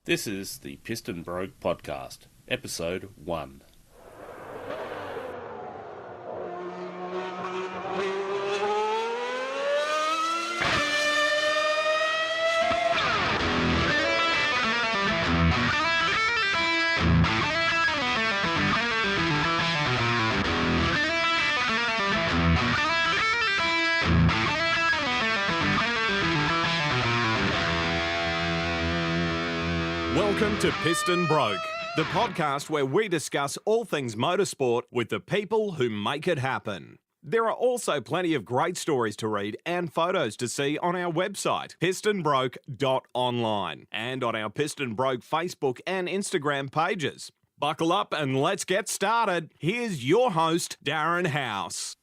This is the Piston Brogue Podcast, Episode 1. Welcome to Piston Brogue, the podcast where we discuss all things motorsport with the people who make it happen. There are also plenty of great stories to read and photos to see on our website, pistonbrogue.online, and on our Piston Brogue Facebook and Instagram pages. Buckle up and let's get started. Here's your host, Darren House.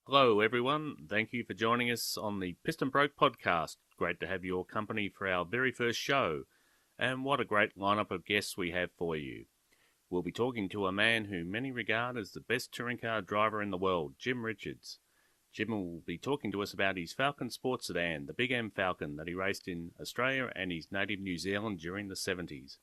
Hello everyone, thank you for joining us on the Piston Brogue Podcast. Great to have your company for our very first show. And what a great lineup of guests we have for you. We'll be talking to a man who many regard as the best touring car driver in the world, Jim Richards. Jim will be talking to us about his Falcon sports sedan, the Big M Falcon, that he raced in Australia and his native New Zealand during the 70s.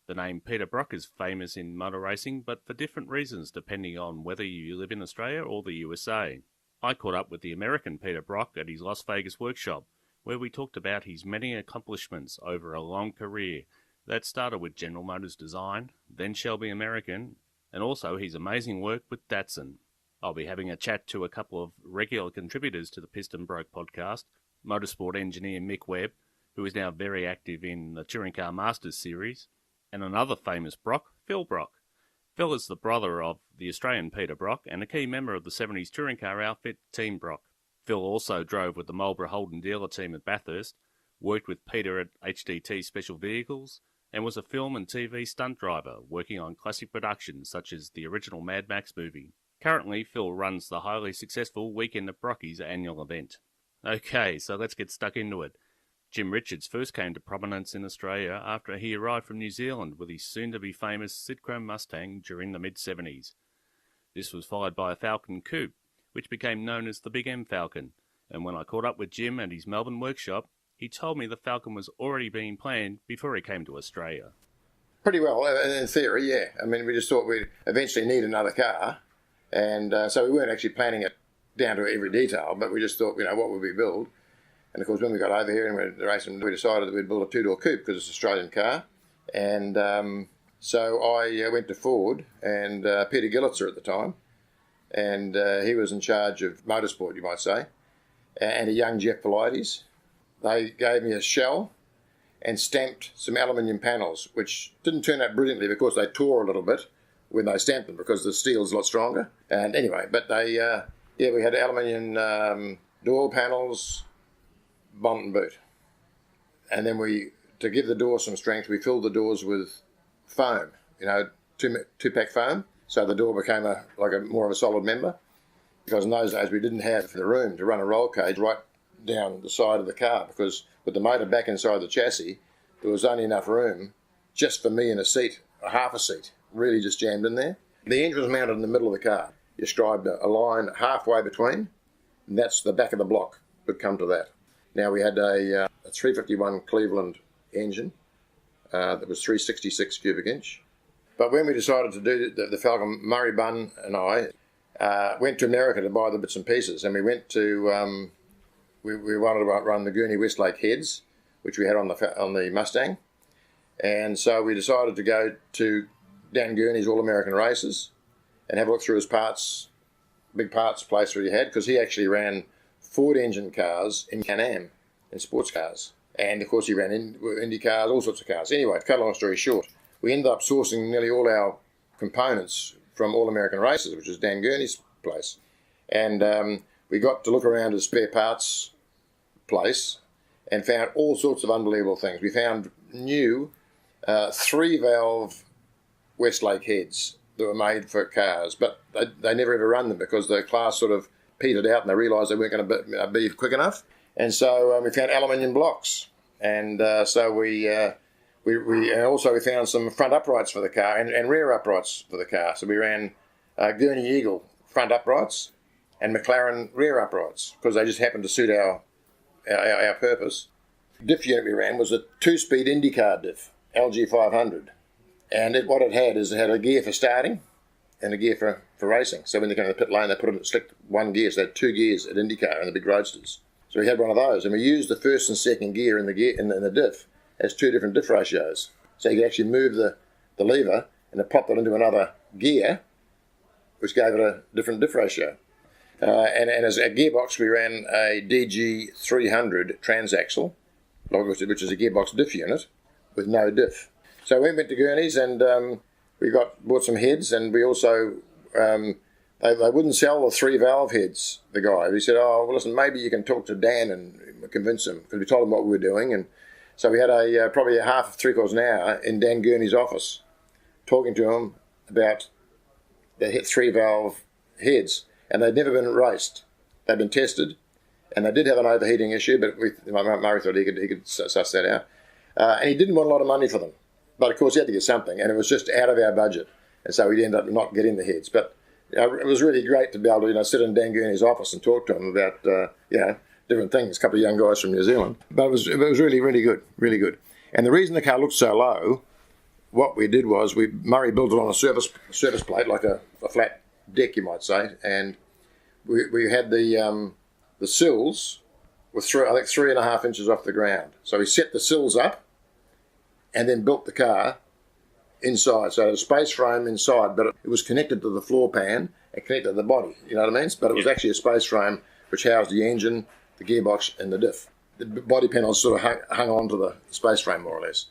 The name Peter Brock is famous in motor racing, but for different reasons depending on whether you live in Australia or the USA. I caught up with the American Peter Brock at his Las Vegas workshop, where we talked about his many accomplishments over a long career that started with General Motors design, then Shelby American, and also his amazing work with Datsun. I'll be having a chat to a couple of regular contributors to the Piston Brogue podcast, motorsport engineer Mick Webb, who is now very active in the Touring Car Masters series, and another famous Brock, Phil Brock. Phil is the brother of the Australian Peter Brock and a key member of the 70s touring car outfit Team Brock. Phil also drove with the Marlboro Holden Dealer Team at Bathurst, worked with Peter at HDT Special Vehicles, and was a film and TV stunt driver, working on classic productions such as the original Mad Max movie. Currently, Phil runs the highly successful Weekend at Brockie's annual event. Okay, so let's get stuck into it. Jim Richards first came to prominence in Australia after he arrived from New Zealand with his soon-to-be famous Sid Chrome Mustang during the mid-70s. This was followed by a Falcon coupe, which became known as the Big M Falcon, and when I caught up with Jim at his Melbourne workshop, he told me the Falcon was already being planned before he came to Australia. Pretty well, in theory, yeah. I mean, we just thought we'd eventually need another car, and so we weren't actually planning it down to every detail, but we just thought, what would we build? And of course, when we got over here and we were racing, we decided that we'd build a two-door coupe because it's an Australian car, and so I went to Ford, and Peter Gillitzer at the time, and he was in charge of motorsport, you might say, and a young Jeff Polides. They gave me a shell and stamped some aluminium panels, which didn't turn out brilliantly because they tore a little bit when they stamped them because the steel's a lot stronger. And anyway, but they, we had aluminium door panels, bonnet and boot. And then to give the door some strength, we filled the doors with foam, two-pack foam. So the door became more of a solid member, because in those days we didn't have the room to run a roll cage right down the side of the car, because with the motor back inside the chassis, there was only enough room just for me in a seat, half a seat, really just jammed in there. The engine was mounted in the middle of the car. You scribed a line halfway between, and that's the back of the block would come to that. Now we had a 351 Cleveland engine that was 366 cubic inch. But when we decided to do the Falcon, Murray Bunn and I went to America to buy the bits and pieces, and we went to we wanted to run the Gurney Westlake heads, which we had on the Mustang, and so we decided to go to Dan Gurney's All American Races and have a look through his big parts place that he had, because he actually ran Ford engine cars in Can-Am, in sports cars, and of course he ran Indy cars, all sorts of cars. Anyway, to cut a long story short, we ended up sourcing nearly all our components from All American Races, which is Dan Gurney's place. And we got to look around his spare parts place and found all sorts of unbelievable things. We found new 3-valve Westlake heads that were made for cars, but they never ever run them because the class sort of petered out and they realised they weren't going to be quick enough. And so we found aluminium blocks. And so we also found some front uprights for the car and rear uprights for the car. So we ran Gurney Eagle front uprights and McLaren rear uprights because they just happened to suit our purpose. Diff unit we ran was a 2-speed IndyCar diff. LG 500. And what it had is it had a gear for starting and a gear for racing. So when they came to the pit lane, they put it in slick one gear. So they had 2 gears at IndyCar and the big roadsters. So we had one of those, and we used the first and second gear in the diff as 2 different diff ratios. So you could actually move the lever and it popped it into another gear, which gave it a different diff ratio. And as a gearbox, we ran a DG 300 transaxle, which is a gearbox diff unit with no diff. So we went to Gurney's and we bought some heads, and we also they wouldn't sell the 3-valve heads. The guy, he said, "Oh, well, listen, maybe you can talk to Dan and convince him," because we told him what we were doing, and so we had probably a half, 3/4 an hour in Dan Gurney's office, talking to him about the 3-valve heads, and they'd never been raced. They'd been tested, and they did have an overheating issue, but Murray thought he could suss that out, and he didn't want a lot of money for them. But of course, he had to get something, and it was just out of our budget, and so we ended up not getting the heads. But it was really great to be able to sit in Dan Gurney's office and talk to him about different things. A couple of young guys from New Zealand, but it was really, really good, really good. And the reason the car looked so low, what we did was Murray built it on a surface plate, like a flat deck, you might say, and we had the sills with 3.5 inches off the ground. So we set the sills up and then built the car inside. So it was a space frame inside, but it was connected to the floor pan and connected to the body, you know what I mean? But it was actually a space frame which housed the engine, the gearbox and the diff. The body panels sort of hung onto the space frame more or less.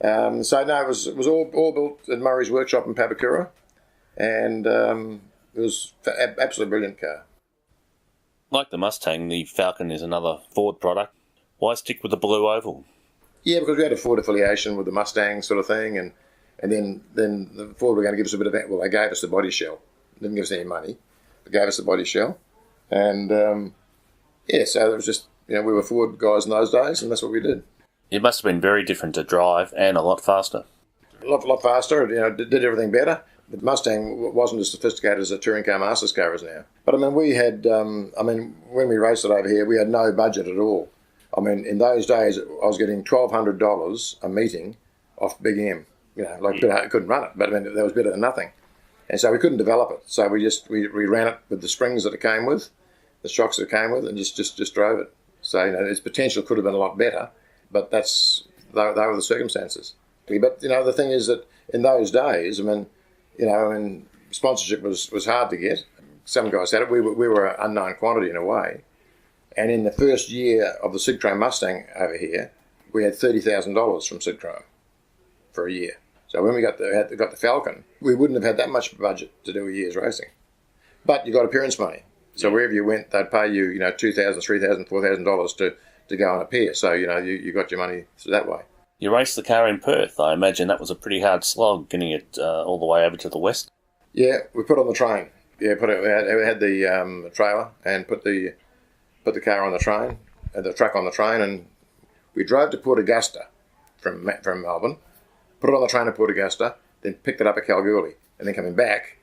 So no, it was all built in Murray's workshop in Papakura, and it was an absolutely brilliant car. Like the Mustang, the Falcon is another Ford product. Why stick with the blue oval? Yeah, because we had a Ford affiliation with the Mustang sort of thing, and then the Ford were going to give us a bit of that. Well, they gave us the body shell. They didn't give us any money. They gave us the body shell. And, so it was just, we were Ford guys in those days, and that's what we did. It must have been very different to drive and a lot faster. A lot faster, did everything better. The Mustang wasn't as sophisticated as a touring car Masters car is now. But, we had, when we raced it over here, we had no budget at all. In those days, I was getting $1,200 a meeting off Big M. I couldn't run it, but that was better than nothing. And so we couldn't develop it. So we ran it with the springs that it came with, the shocks that it came with, and just drove it. So its potential could have been a lot better, but they were the circumstances. But the thing is that in those days, sponsorship was hard to get. Some guys had it. We were an unknown quantity in a way. And in the first year of the Sigtro Mustang over here, we had $30,000 from Sigtro for a year. So when we got the Falcon, we wouldn't have had that much budget to do a year's racing. But you got appearance money. So wherever you went, they'd pay you, $2,000, $3,000, $4,000 to go and appear. So, you got your money that way. You raced the car in Perth. I imagine that was a pretty hard slog getting it all the way over to the west. Yeah, we put it on the train. Yeah, we had the trailer and put the car on the train, the truck on the train, and we drove to Port Augusta from Melbourne, put it on the train to Port Augusta, then picked it up at Kalgoorlie, and then coming back,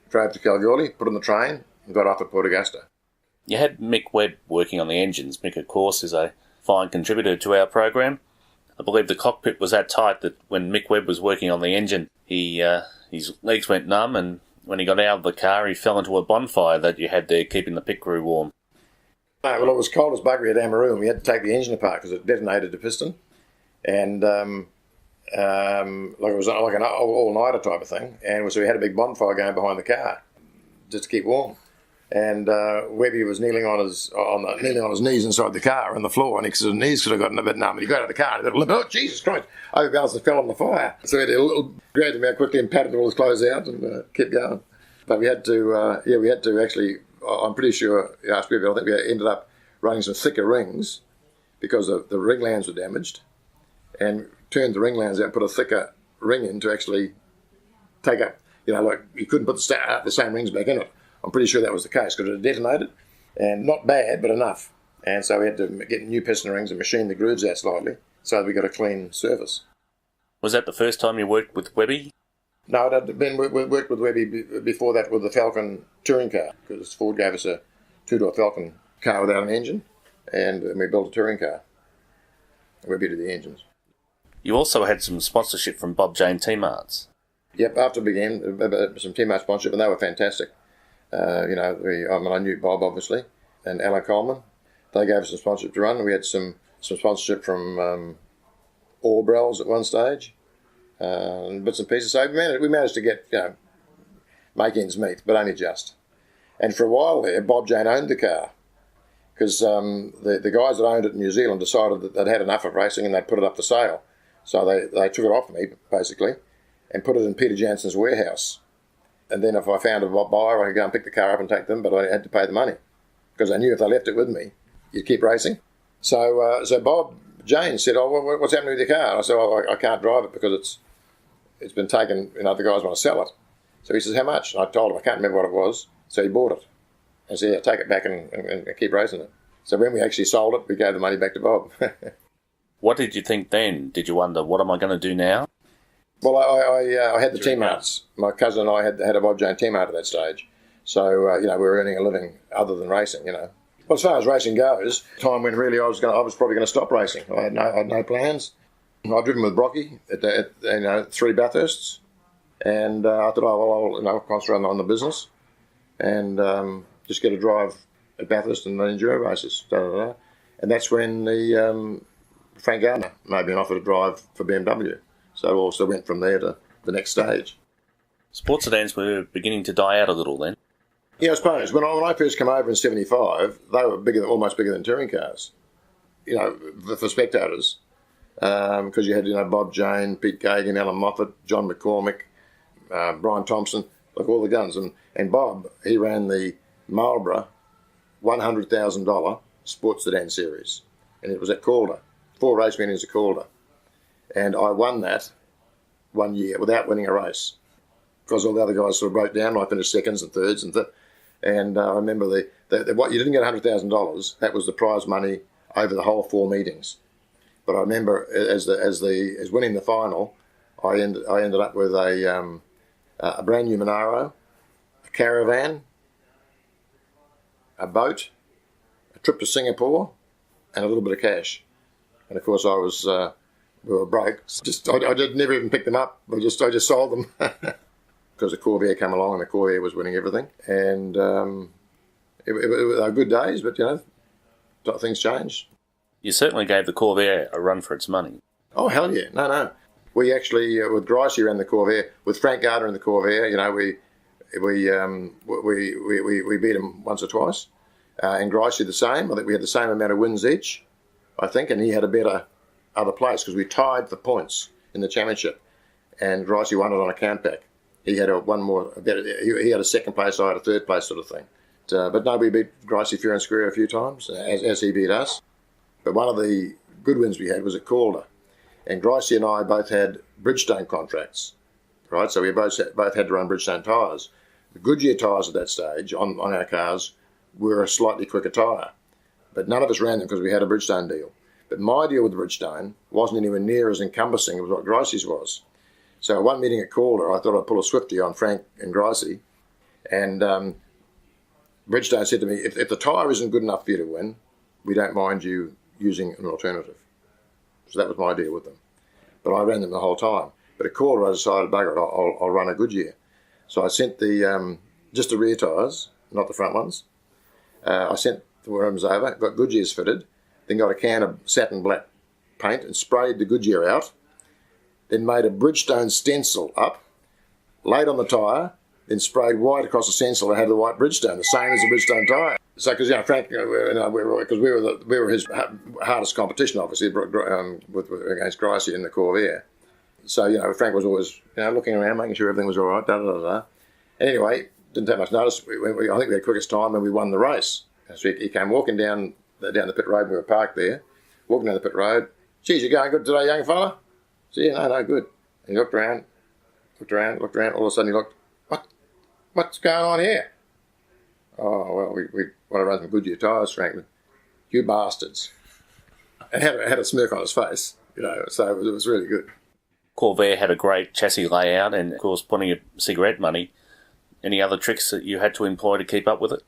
drove to Kalgoorlie, put it on the train, and got off at Port Augusta. You had Mick Webb working on the engines. Mick, of course, is a fine contributor to our program. I believe the cockpit was that tight that when Mick Webb was working on the engine, his legs went numb, and when he got out of the car, he fell into a bonfire that you had there keeping the pit crew warm. No, well, it was cold as buggery at Amaroo, and we had to take the engine apart because it detonated the piston. And it was like an all-nighter type of thing. And so we had a big bonfire going behind the car just to keep warm. And Webby was kneeling on his knees inside the car on the floor, and his knees could have gotten a bit numb. And he got out of the car and he went, "Oh, Jesus Christ!" Overbalanced and fell on the fire. So we had to grabbed him out quickly and patted all his clothes out and kept going. But we had to actually. I'm pretty sure, I think we ended up running some thicker rings because the ringlands were damaged, and turned the ringlands out and put a thicker ring in to actually take up, you couldn't put the same rings back in it. I'm pretty sure that was the case because it had detonated, and not bad, but enough. And so we had to get new piston rings and machine the grooves out slightly so that we got a clean surface. Was that the first time you worked with Webby? No, we worked with Webby before that with the Falcon touring car, because Ford gave us a two-door Falcon car without an engine, and we built a touring car. Webby did the engines. You also had some sponsorship from Bob Jane T-Marts. Yep, after Big M, some T-Mart sponsorship, and they were fantastic. I knew Bob, obviously, and Alan Coleman. They gave us some sponsorship to run. We had some sponsorship from Orbrells at one stage, bits and pieces. So we managed to get, make ends meet, but only just. And for a while there, Bob Jane owned the car, because the guys that owned it in New Zealand decided that they'd had enough of racing and they'd put it up for sale. So they took it off me, basically, and put it in Peter Jansen's warehouse. And then if I found a buyer, I could go and pick the car up and take them, but I had to pay the money, because I knew if they left it with me, you'd keep racing. So Bob Jane said, "Oh, well, what's happening with your car?" And I said, "Oh, I can't drive it because it's been taken. The guys want to sell it." So he says, "How much?" And I told him I can't remember what it was. So he bought it. I said, "Yeah, take it back and keep racing it." So when we actually sold it, we gave the money back to Bob. What did you think then? Did you wonder, what am I going to do now? Well, I had the T-Marts. My cousin and I had a Bob Jane T-Mart at that stage. So, we were earning a living other than racing, Well, as far as racing goes, time when really I was probably going to stop racing. I had no plans. I'd driven with Brocky at 3 Bathursts, and I thought, I'll concentrate on the business and just get a drive at Bathurst and the enduro races. And that's when the Frank Gardner made me an offer to drive for BMW. So it also went from there to the next stage. Sports sedans were beginning to die out a little then. Yeah, I suppose. When I first came over in '75, they were almost bigger than touring cars, for spectators. Because you had, Bob Jane, Pete Kagan, Alan Moffat, John McCormick, Brian Thompson, like all the guns. And Bob, he ran the Marlborough $100,000 sports sedan series. And it was at Calder, 4 race meetings at Calder. And I won that one year without winning a race, because all the other guys sort of broke down. I finished seconds and thirds, and I remember what you didn't get $100,000. That was the prize money over the whole 4 meetings. But I remember as winning the final, I ended up with a brand new Monaro, a caravan, a boat, a trip to Singapore, and a little bit of cash. And of course we were broke. I never even picked them up. I just sold them because the Corvair came along and the Corvair was winning everything. And they were good days, but things changed. You certainly gave the Corvair a run for its money. Oh hell yeah! No. We actually with Gricey ran the Corvair with Frank Gardner in the Corvair. We beat him once or twice, and Gricey the same. I think we had the same amount of wins each. I think, and he had a better other place because we tied for points in the championship, and Gricey won it on a countback. He had he had a second place, I had a third place sort of thing. But no, we beat Gricey fair and square a few times, as he beat us. But one of the good wins we had was at Calder, and Gricey and I both had Bridgestone contracts, right? So we both had to run Bridgestone tyres. The Goodyear tyres at that stage on our cars were a slightly quicker tyre, but none of us ran them because we had a Bridgestone deal. But my deal with Bridgestone wasn't anywhere near as encompassing as what Gricey's was. So at one meeting at Calder, I thought I'd pull a Swifty on Frank and Gricey, and Bridgestone said to me, if the tyre isn't good enough for you to win, we don't mind you using an alternative. So that was my deal with them. But I ran them the whole time. But at Calder, I decided, bugger it, I'll run a Goodyear. So I sent just the rear tyres, not the front ones. I sent the rims over, got Goodyears fitted, then got a can of satin black paint and sprayed the Goodyear out, then made a Bridgestone stencil up, laid on the tyre, then sprayed white across the stencil and had the white Bridgestone, the same as the Bridgestone tyre. So, because Frank, because we were his hardest competition, obviously, against Gricey in the Corvair. So, Frank was always, looking around, making sure everything was all right, And anyway, didn't take much notice. I think we had quickest time and we won the race. So he came walking down the pit road. We were parked there, walking down the pit road. Geez, you going good today, young fella? I said, yeah, no, good. And he looked around. All of a sudden he looked, what's going on here? Oh, well, we want to run some Goodyear tyres, Franklin. You bastards. And had a smirk on his face, so it was really good. Corvair had a great chassis layout and, of course, plenty of cigarette money. Any other tricks that you had to employ to keep up with it?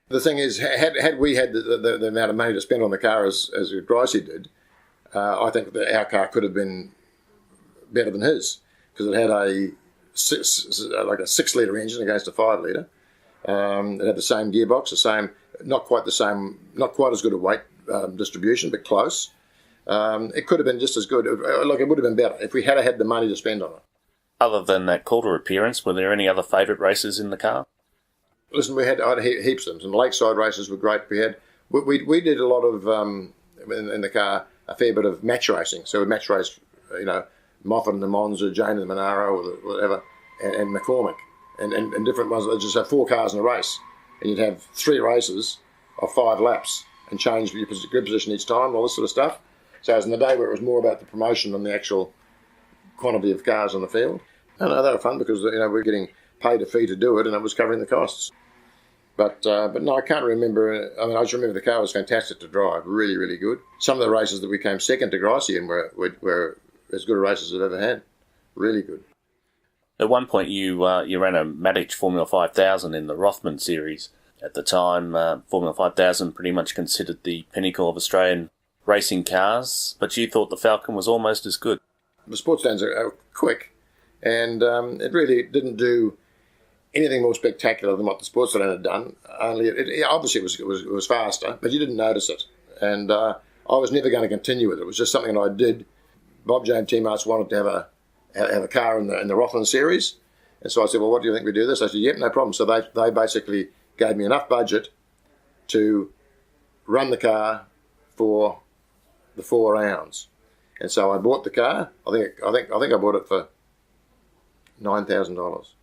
The thing is, had we had the amount of money to spend on the car as Gricey did, I think that our car could have been better than his because it had a 6-litre engine against a 5-litre. It had the same gearbox, not quite as good a weight distribution, but close. It could have been just as good. It would have been better if we had the money to spend on it. Other than that quarter appearance, were there any other favourite races in the car? Listen, I had heaps of them. Some lakeside races were great. We did a lot of in the car, a fair bit of match racing. So we match raced, Moffat and the Monza, Jane and the Monaro, or whatever, and McCormick, and different ones. They'd just have 4 cars in a race, and you'd have 3 races of 5 laps and change your grid position each time, and all this sort of stuff. So it was in the day where it was more about the promotion than the actual quantity of cars on the field. And they were fun because we're getting paid a fee to do it, and it was covering the costs. But no, I can't remember. I mean, I just remember the car was fantastic to drive, really, really good. Some of the races that we came second to Gracie in were as good a races as I've ever had. Really good. At one point, you ran a Matic Formula 5000 in the Rothman series. At the time, Formula 5000 pretty much considered the pinnacle of Australian racing cars, but you thought the Falcon was almost as good. The sports sedans are quick, and it really didn't do anything more spectacular than what the sports sedan had done. Only obviously it was faster, but you didn't notice it. And I was never going to continue with it. It was just something that I did. Bob James teammates wanted to have a car in the Rothman series, and so I said, "Well, what do you think we do this?" I said, "Yep, no problem." So they basically gave me enough budget to run the car for the 4 rounds, and so I bought the car. I think I bought it for $9,000.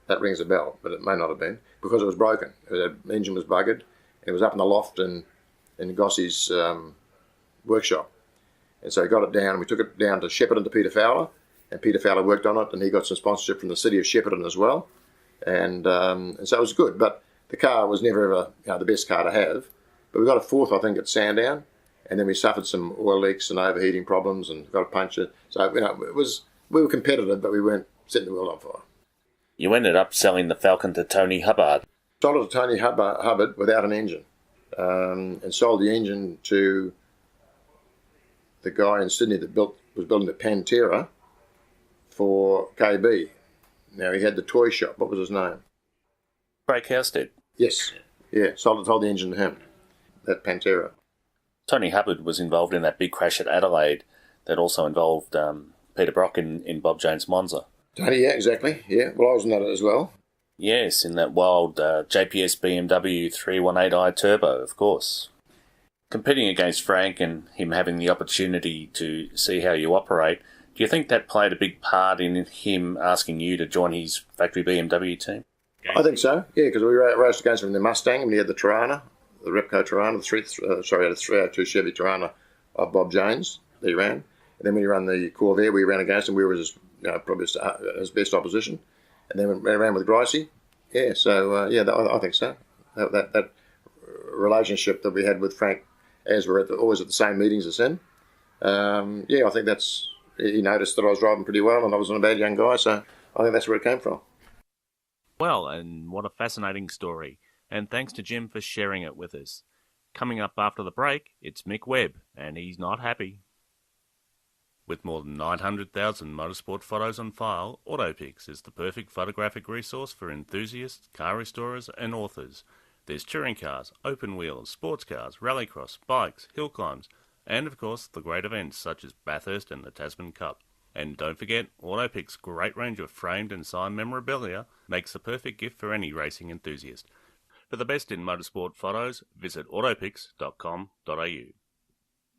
That rings a bell, but it may not have been because it was broken. The engine was buggered. It was up in the loft in Gossie's workshop, and so he got it down. And we took it down to Shepparton to Peter Fowler, and Peter Fowler worked on it, and he got some sponsorship from the city of Shepparton as well, and so it was good. But the car was never ever the best car to have. But we got a 4th, I think, at Sandown, and then we suffered some oil leaks and overheating problems, and got a puncture. So we were competitive, but we weren't setting the world on fire. You ended up selling the Falcon to Tony Hubbard. Sold it to Tony Hubbard without an engine, and sold the engine to the guy in Sydney that was building the Pantera for KB. Now he had the toy shop. What was his name? Craig Housestead. Yes. Yeah. Sold the engine to him. That Pantera. Tony Hubbard was involved in that big crash at Adelaide that also involved Peter Brock in Bob James Monza. Tony, yeah, exactly. Yeah, well, I was in that as well. Yes, in that wild JPS BMW 318i Turbo, of course. Competing against Frank and him having the opportunity to see how you operate, do you think that played a big part in him asking you to join his factory BMW team? I think so, yeah, because we raced against him in the Mustang, and he had the Tirana, the Repco Tirana, the 302 Chevy Tirana of Bob James that he ran. And then when he ran the Corvette, we ran against him. We were probably his best opposition. And then we ran with Gracie. Yeah, so, I think so. That relationship that we had with Frank, as we're always at the same meetings as him, I think he noticed that I was driving pretty well and I wasn't a bad young guy, so I think that's where it came from. Well, and what a fascinating story. And thanks to Jim for sharing it with us. Coming up after the break, it's Mick Webb, and he's not happy. With more than 900,000 motorsport photos on file, AutoPix is the perfect photographic resource for enthusiasts, car restorers and authors. There's touring cars, open wheels, sports cars, rallycross, bikes, hill climbs, and of course the great events such as Bathurst and the Tasman Cup. And don't forget, AutoPix's great range of framed and signed memorabilia makes the perfect gift for any racing enthusiast. For the best in motorsport photos, visit autopix.com.au.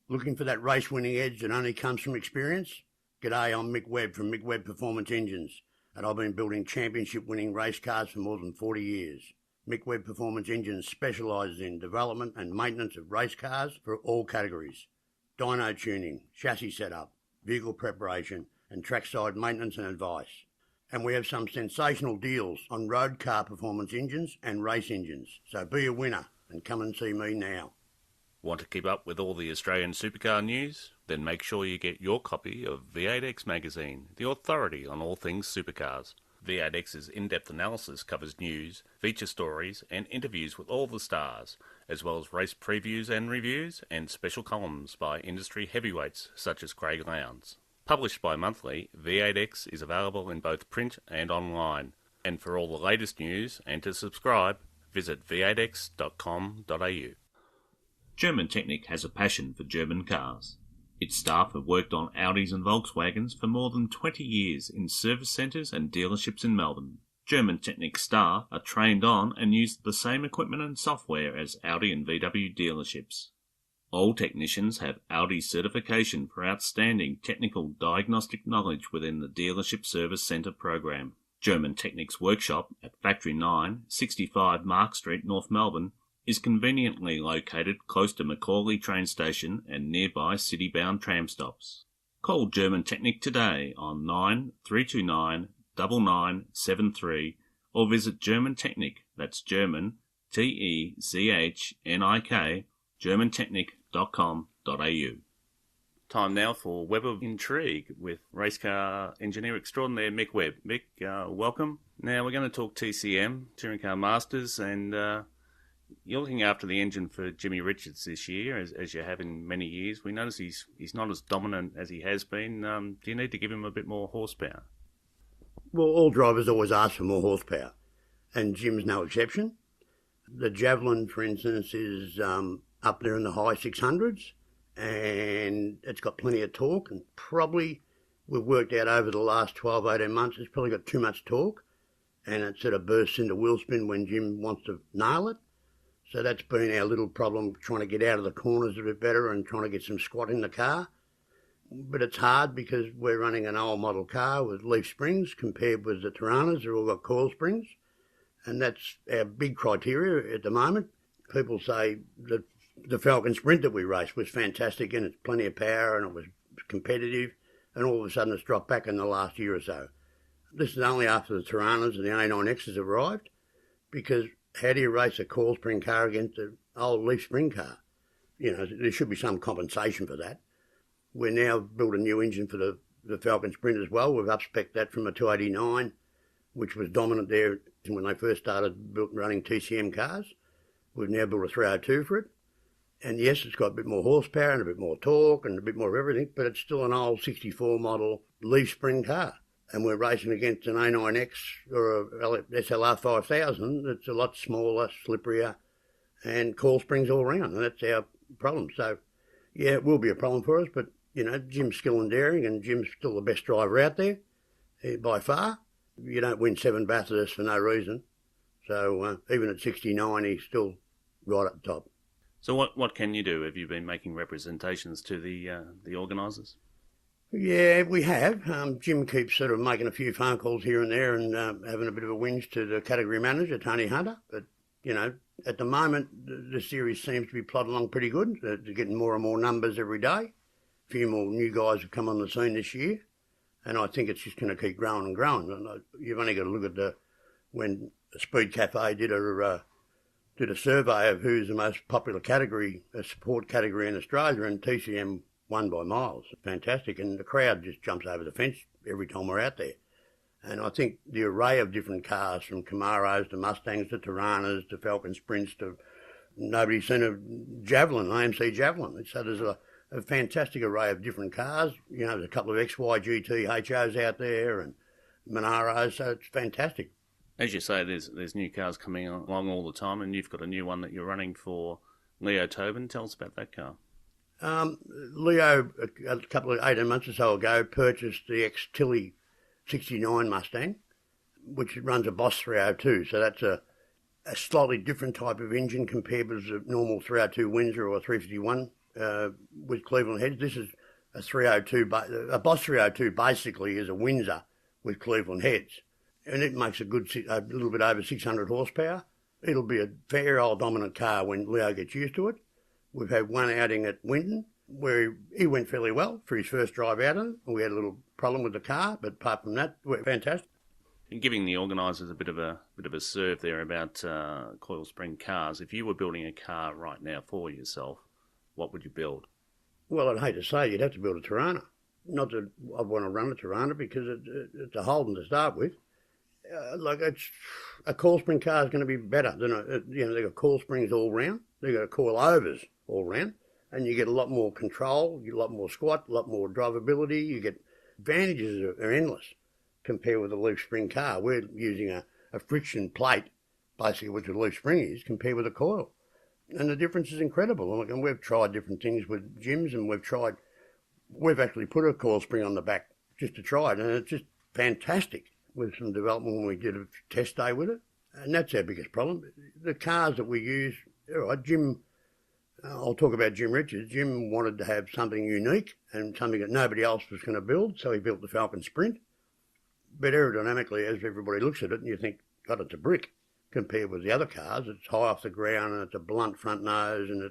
Looking for that race-winning edge that only comes from experience? G'day, I'm Mick Webb from Mick Webb Performance Engines, and I've been building championship-winning race cars for more than 40 years. Mick Webb Performance Engines specialises in development and maintenance of race cars for all categories. Dyno tuning, chassis setup, vehicle preparation, and trackside maintenance and advice. And we have some sensational deals on road car performance engines and race engines. So be a winner and come and see me now. Want to keep up with all the Australian supercar news? Then make sure you get your copy of V8X magazine, the authority on all things supercars. V8X's in-depth analysis covers news, feature stories and interviews with all the stars, as well as race previews and reviews and special columns by industry heavyweights such as Craig Lowndes. Published bi-monthly, V8X is available in both print and online. And for all the latest news and to subscribe, visit v8x.com.au. German Technik has a passion for German cars. Its staff have worked on Audis and Volkswagens for more than 20 years in service centres and dealerships in Melbourne. German Technik staff are trained on and use the same equipment and software as Audi and VW dealerships. All technicians have Audi certification for outstanding technical diagnostic knowledge within the Dealership Service Centre program. German Technik's workshop at Factory 9, 65 Mark Street, North Melbourne, is conveniently located close to Macaulay train station and nearby city-bound tram stops. Call German Technik today on 9329 9973 or visit German Technik, that's German, T-E-C-H-N-I-K, germantechnik.com.au. Time now for Web of Intrigue with race car engineer extraordinaire Mick Webb. Mick, welcome. Now we're going to talk TCM, Touring Car Masters, and you're looking after the engine for Jimmy Richards this year, as you have in many years. We notice he's not as dominant as he has been. Do you need to give him a bit more horsepower? Well, all drivers always ask for more horsepower, and Jim's no exception. The Javelin, for instance, is up there in the high 600s, and it's got plenty of torque, and probably we've worked out over the last 12, 18 months, it's probably got too much torque, and it sort of bursts into wheel spin when Jim wants to nail it. So that's been our little problem, trying to get out of the corners a bit better and trying to get some squat in the car. But it's hard because we're running an old model car with leaf springs compared with the Tiranas. They've all got coil springs. And that's our big criteria at the moment. People say that the Falcon Sprint that we raced was fantastic and it's plenty of power and it was competitive. And all of a sudden it's dropped back in the last year or so. This is only after the Tiranas and the A9Xs have arrived, because how do you race a coil spring car against an old leaf spring car? You know, there should be some compensation for that. We're now built a new engine for the Falcon Sprint as well. We've up-spec'd that from a 289, which was dominant there when they first started running TCM cars. We've now built a 302 for it. And yes, it's got a bit more horsepower and a bit more torque and a bit more of everything, but it's still an old 64 model leaf spring car. And we're racing against an A9X or a SLR 5000 that's a lot smaller, slipperier, and coil springs all around. And that's our problem. So, yeah, it will be a problem for us, but you know, Jim's skill and daring, and Jim's still the best driver out there, by far. You don't win 7 Bathursts for no reason. So even at 69, he's still right at the top. So what can you do? Have you been making representations to the organisers? Yeah, we have. Jim keeps sort of making a few phone calls here and there and having a bit of a whinge to the category manager, Tony Hunter. But, you know, at the moment, the series seems to be plodding along pretty good. They're getting more and more numbers every day. A few more new guys have come on the scene this year, and I think it's just going to keep growing and growing. You've only got to look at when Speed Cafe did a survey of who's the most popular category, a sport category in Australia, and TCM won by miles. Fantastic, and the crowd just jumps over the fence every time we're out there. And I think the array of different cars, from Camaros to Mustangs to Tiranas to Falcon Sprints to nobody's seen a Javelin, AMC Javelin. So there's a fantastic array of different cars. You know, there's a couple of XY GT HOs out there and Monaros, so it's fantastic. As you say, there's new cars coming along all the time, and you've got a new one that you're running for Leo Tobin. Tell us about that car. Leo, a couple of 18 months or so ago, purchased the ex-Tilly 69 Mustang, which runs a Boss 302. So that's a slightly different type of engine compared with a normal 302 Windsor or a 351 with Cleveland heads. This is a 302. A Boss 302 basically is a Windsor with Cleveland heads, and it makes a little bit over 600 horsepower. It'll be a fair old dominant car when Leo gets used to it. We've had one outing at Winton where he went fairly well for his first drive out of it. We had a little problem with the car, but apart from that, we're fantastic. And giving the organisers a bit of a serve there about coil spring cars. If you were building a car right now for yourself, what would you build? Well, I'd hate to say you'd have to build a Tirana. Not that I want to run a Tirana because it's a Holden to start with. A coil spring car is going to be better than they've got coil springs all round. They've got coil overs all round, and you get a lot more control, you get a lot more squat, a lot more drivability. You get advantages are endless compared with a leaf spring car. We're using a friction plate, basically, which a leaf spring is, compared with a coil. And the difference is incredible. And we've tried different things with Jims, and we've actually put a coil spring on the back just to try it, and it's just fantastic with some development when we did a test day with it. And that's our biggest problem. The cars that we use, all right, Jim, I'll talk about Jim Richards. Jim wanted to have something unique and something that nobody else was going to build, so he built the Falcon Sprint. But aerodynamically, as everybody looks at it, and you think, God, it's a brick compared with the other cars. It's high off the ground, and it's a blunt front nose, and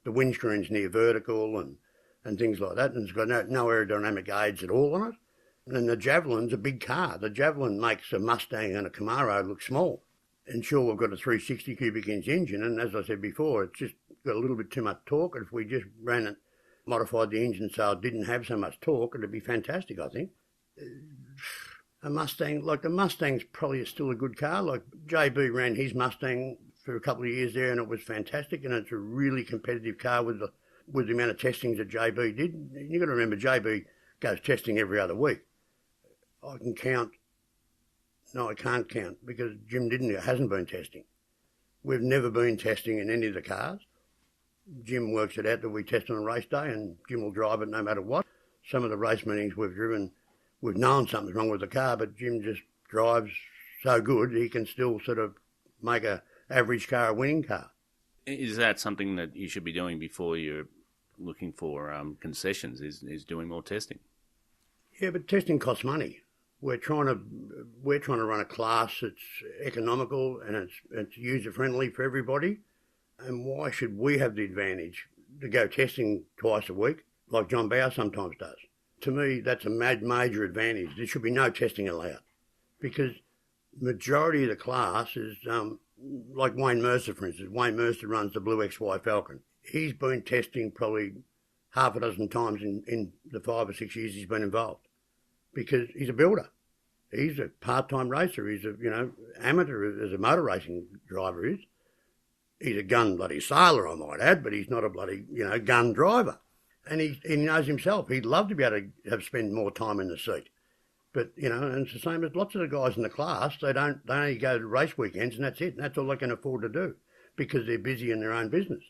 the windscreen's near vertical, and things like that, and it's got no aerodynamic aids at all on it. And then the Javelin's a big car. The Javelin makes a Mustang and a Camaro look small. And sure, we've got a 360 cubic inch engine, and as I said before, it's just got a little bit too much torque. And if we just ran it, modified the engine so it didn't have so much torque, it'd be fantastic, I think. A Mustang, like the Mustang's probably still a good car. Like JB ran his Mustang for a couple of years there, and it was fantastic, and it's a really competitive car with the amount of testings that JB did. You've got to remember, JB goes testing every other week. I can count. No, I can't count because Jim hasn't been testing. We've never been testing in any of the cars. Jim works it out that we test on a race day, and Jim will drive it no matter what. Some of the race meetings we've driven, we've known something's wrong with the car, but Jim just drives so good he can still sort of make a average car a winning car. Is that something that you should be doing before you're looking for concessions, is doing more testing? Yeah, but testing costs money. We're trying to run a class that's economical and it's user friendly for everybody. And why should we have the advantage to go testing twice a week, like John Bower sometimes does? To me, that's a major advantage. There should be no testing allowed, because majority of the class is like Wayne Mercer, for instance. Wayne Mercer runs the Blue XY Falcon. He's been testing probably half a dozen times in the 5 or 6 years he's been involved, because he's a builder. He's a part-time racer. He's a amateur as a motor racing driver is. He's a gun bloody sailor, I might add, but he's not a bloody gun driver. And he knows himself. He'd love to be able to spend more time in the seat. But and it's the same as lots of the guys in the class. They only go to race weekends, and that's it. And that's all they can afford to do because they're busy in their own business.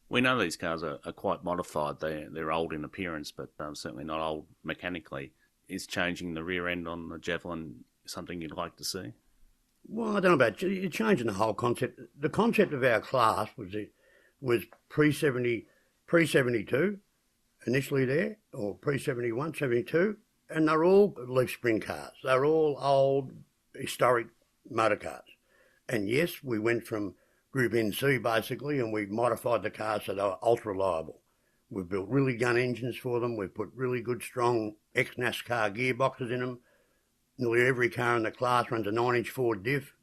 We know these cars are quite modified. They're old in appearance, but certainly not old mechanically. Is changing the rear end on the Javelin something you'd like to see? Well, I don't know about you're changing the whole concept. The concept of our class was pre-72 initially there, or pre-71, 72, and they're all leaf spring cars. They're all old, historic motor cars. And yes, we went from Group NC basically, and we modified the cars so they were ultra reliable. We've built really gun engines for them. We've put really good, strong ex-NASCAR gearboxes in them. Nearly every car in the class runs a 9-inch Ford diff.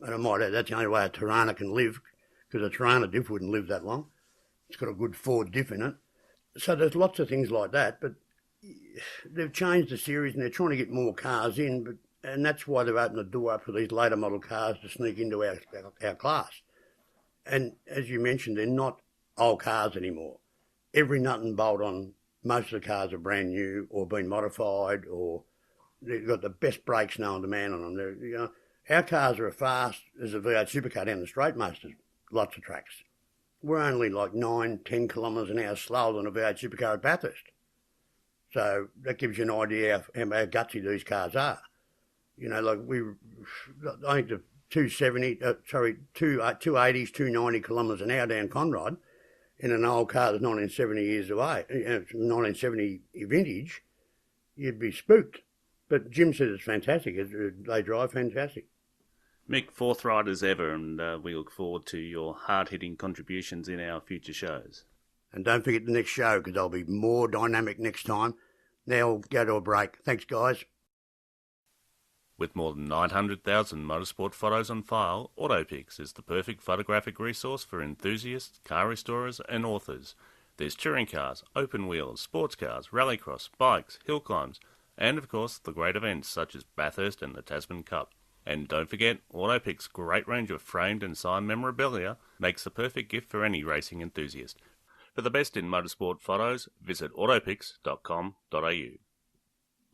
And I might add, that's the only way a Tirana can live, because a Tirana diff wouldn't live that long. It's got a good Ford diff in it. So there's lots of things like that, but they've changed the series and they're trying to get more cars in, and that's why they've opened the door up for these later model cars to sneak into our class. And as you mentioned, they're not old cars anymore. Every nut and bolt on most of the cars are brand new or been modified, or they've got the best brakes known to man on them. Our cars are as fast as a V8 supercar down the straight most of lots of tracks. We're only like 9-10 kilometres an hour slower than a V8 supercar at Bathurst. So that gives you an idea how gutsy these cars are. I think the 280s, 290 kilometres an hour down Conrod in an old car that's 1970 years away, 1970 vintage, you'd be spooked. But Jim says it's fantastic. They drive fantastic. Mick, forthright as ever, and we look forward to your hard-hitting contributions in our future shows. And don't forget the next show, because they'll be more dynamic next time. Now we'll go to a break. Thanks, guys. With more than 900,000 motorsport photos on file, AutoPix is the perfect photographic resource for enthusiasts, car restorers and authors. There's touring cars, open wheels, sports cars, rallycross, bikes, hill climbs, and of course the great events such as Bathurst and the Tasman Cup. And don't forget, AutoPix's great range of framed and signed memorabilia makes the perfect gift for any racing enthusiast. For the best in motorsport photos, visit autopix.com.au.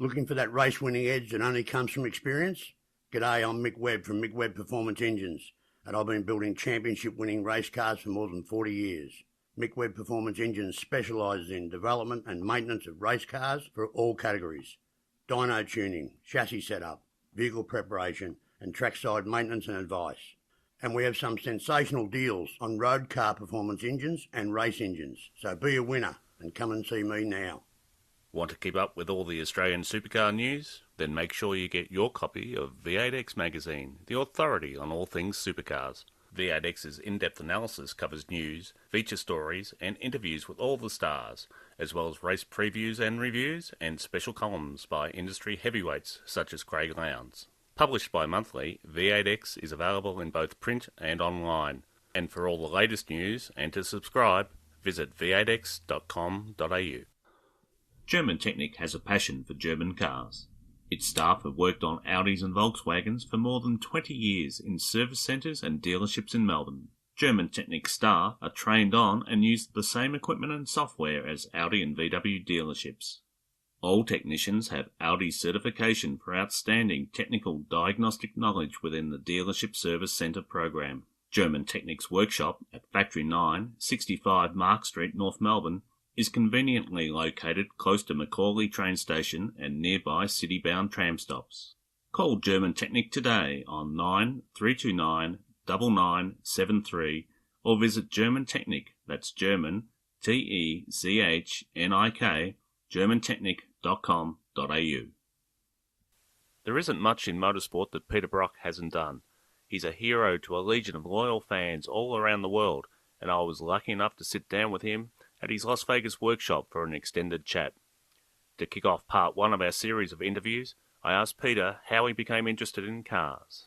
Looking for that race-winning edge that only comes from experience? G'day, I'm Mick Webb from Mick Webb Performance Engines, and I've been building championship-winning race cars for more than 40 years. Mick Webb Performance Engines specialises in development and maintenance of race cars for all categories. Dyno tuning, chassis setup, vehicle preparation, and trackside maintenance and advice. And we have some sensational deals on road car performance engines and race engines. So be a winner and come and see me now. Want to keep up with all the Australian supercar news? Then make sure you get your copy of V8X magazine, the authority on all things supercars. V8X's in-depth analysis covers news, feature stories and interviews with all the stars, as well as race previews and reviews and special columns by industry heavyweights such as Craig Lowndes. Published bi-monthly, V8X is available in both print and online. And for all the latest news and to subscribe, visit v8x.com.au. German Technik has a passion for German cars. Its staff have worked on Audis and Volkswagens for more than 20 years in service centres and dealerships in Melbourne. German Technik staff are trained on and use the same equipment and software as Audi and VW dealerships. All technicians have Audi certification for outstanding technical diagnostic knowledge within the Dealership Service Centre program. German Technik's workshop at Factory 9, 65 Mark Street, North Melbourne, is conveniently located close to Macaulay train station and nearby city-bound tram stops. Call German Technik today on 9329 9973 or visit German Technik, that's German, T-E-C-H-N-I-K, germantechnik.com.au. There isn't much in motorsport that Peter Brock hasn't done. He's a hero to a legion of loyal fans all around the world, and I was lucky enough to sit down with him at his Las Vegas workshop for an extended chat. To kick off part one of our series of interviews, I asked Peter how he became interested in cars.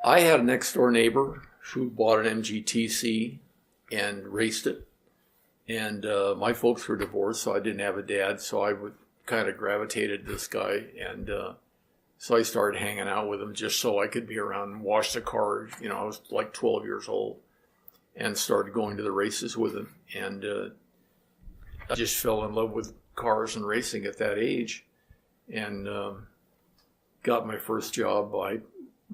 I had a next door neighbor who bought an MGTC and raced it. And my folks were divorced, so I didn't have a dad, so I would kind of gravitated to this guy. And so I started hanging out with him just so I could be around and wash the car. You know, I was like 12 years old and started going to the races with him. And I just fell in love with cars and racing at that age, and got my first job by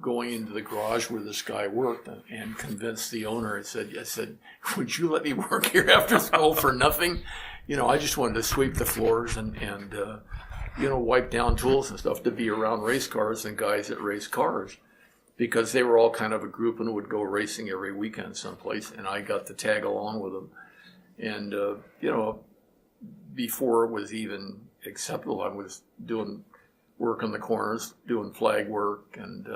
going into the garage where this guy worked and convinced the owner. I said, would you let me work here after school for nothing? You know, I just wanted to sweep the floors and you know, wipe down tools and stuff to be around race cars and guys that race cars, because they were all kind of a group and would go racing every weekend someplace, and I got to tag along with them. And, you know, before it was even acceptable, I was doing work on the corners, doing flag work, and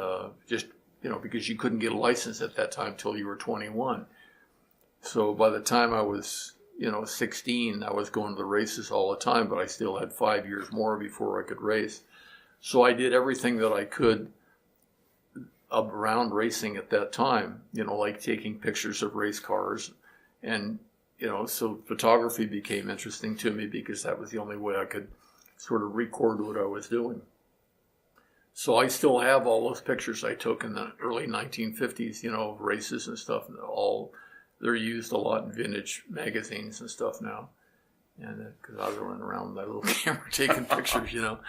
just, you know, because you couldn't get a license at that time till you were 21. So by the time I was, you know, 16, I was going to the races all the time, but I still had 5 years more before I could race. So I did everything that I could around racing at that time, you know, like taking pictures of race cars. And, you know, so photography became interesting to me because that was the only way I could sort of record what I was doing. So I still have all those pictures I took in the early 1950s, you know, of races and stuff. And they're used a lot in vintage magazines and stuff now. And because I was running around with my little camera taking pictures, you know.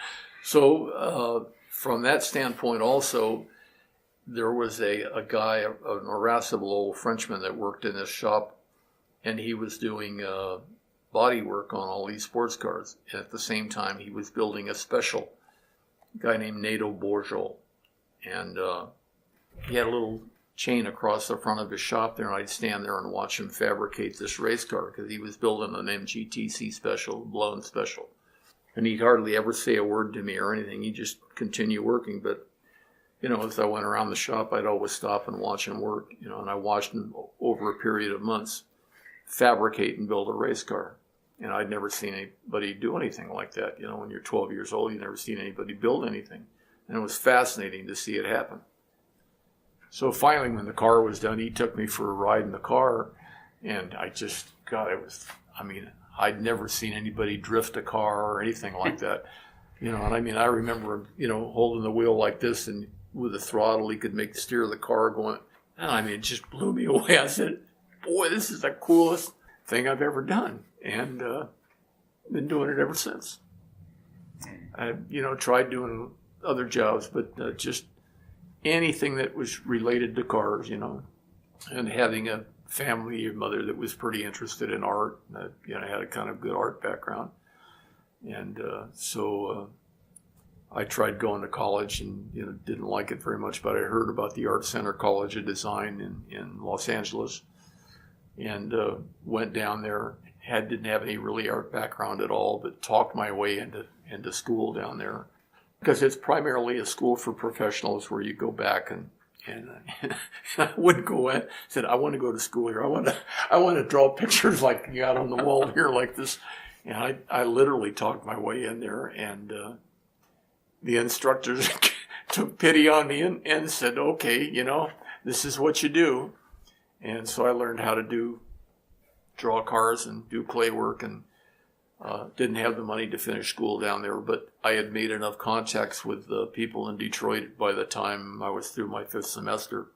So from that standpoint also, there was a guy, an irascible old Frenchman that worked in this shop, and he was doing body work on all these sports cars. And at the same time, he was building a special, guy named Nato Bourgeot. And he had a little chain across the front of his shop there, and I'd stand there and watch him fabricate this race car because he was building an MGTC special, blown special. And he'd hardly ever say a word to me or anything. He'd just continue working. But, you know, as I went around the shop, I'd always stop and watch him work, you know, and I watched him over a period of months fabricate and build a race car. And I'd never seen anybody do anything like that. You know, when you're 12 years old, you've never seen anybody build anything. And it was fascinating to see it happen. So finally, when the car was done, he took me for a ride in the car. And I just, God, I'd never seen anybody drift a car or anything like that. You know, and I mean, I remember him, you know, holding the wheel like this, and with the throttle, he could steer the car going. And I mean, it just blew me away. I said, boy, this is the coolest thing I've ever done. And been doing it ever since. I tried doing other jobs, but just anything that was related to cars, and having a family mother that was pretty interested in art. I had a kind of good art background. And so I tried going to college and didn't like it very much, but I heard about the Art Center College of Design in Los Angeles and went down there. Didn't have any really art background at all, but talked my way into school down there, because it's primarily a school for professionals where you go back and I wouldn't go in. Said, I want to go to school here. I want to draw pictures like you got on the wall here like this. And I literally talked my way in there, and the instructors took pity on me and said, okay, this is what you do. And so I learned how to draw cars and do clay work, and didn't have the money to finish school down there, but I had made enough contacts with the people in Detroit by the time I was through my 5th semester.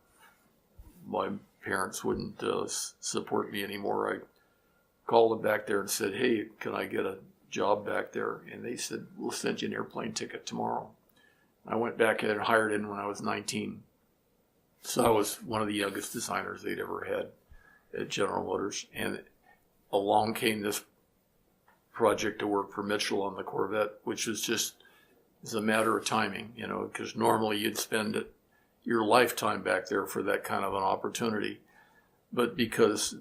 My parents wouldn't support me anymore. I called them back there and said, hey, can I get a job back there? And they said, we'll send you an airplane ticket tomorrow. I went back and hired in when I was 19. So I was one of the youngest designers they'd ever had at General Motors. And along came this project to work for Mitchell on the Corvette, which was just a matter of timing, because normally you'd spend your lifetime back there for that kind of an opportunity. But because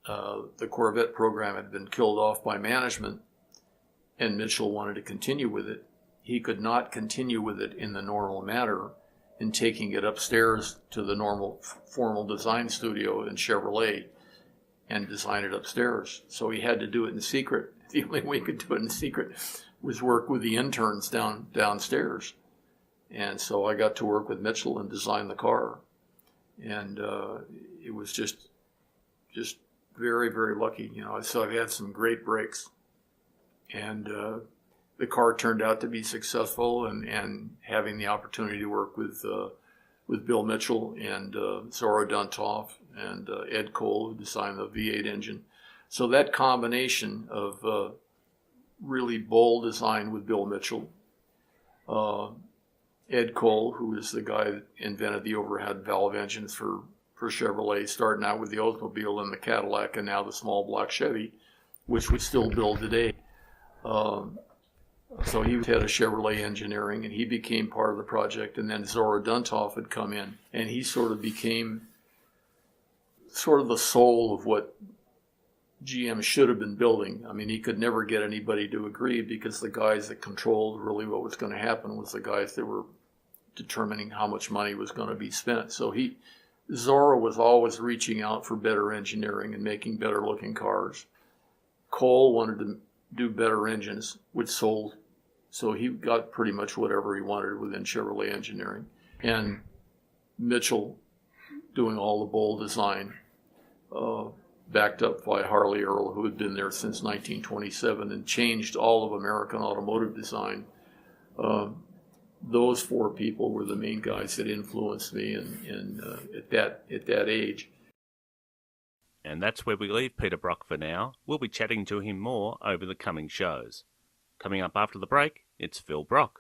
the Corvette program had been killed off by management and Mitchell wanted to continue with it, he could not continue with it in the normal manner in taking it upstairs to the normal formal design studio in Chevrolet and design it upstairs. So he had to do it in secret. The only way he could do it in secret was work with the interns downstairs. And so I got to work with Mitchell and design the car. And it was just very, very lucky. So I've had some great breaks. And the car turned out to be successful, and having the opportunity to work with Bill Mitchell and Zorro Duntoff and Ed Cole, who designed the V8 engine. So that combination of really bold design with Bill Mitchell, Ed Cole, who is the guy that invented the overhead valve engines for Chevrolet, starting out with the Oldsmobile and the Cadillac, and now the small block Chevy, which we still build today. So he had a Chevrolet engineering, and he became part of the project. And then Zorro Duntoff had come in, and he sort of became sort of the soul of what GM should have been building. I mean, he could never get anybody to agree, because the guys that controlled really what was going to happen was the guys that were determining how much money was going to be spent. So Zorro was always reaching out for better engineering and making better looking cars. Cole wanted to do better engines, which sold. So he got pretty much whatever he wanted within Chevrolet engineering. And Mitchell doing all the bold design, backed up by Harley Earl, who had been there since 1927 and changed all of American automotive design. Those 4 people were the main guys that influenced me at that age. And that's where we leave Peter Brock for now. We'll be chatting to him more over the coming shows. Coming up after the break, it's Phil Brock.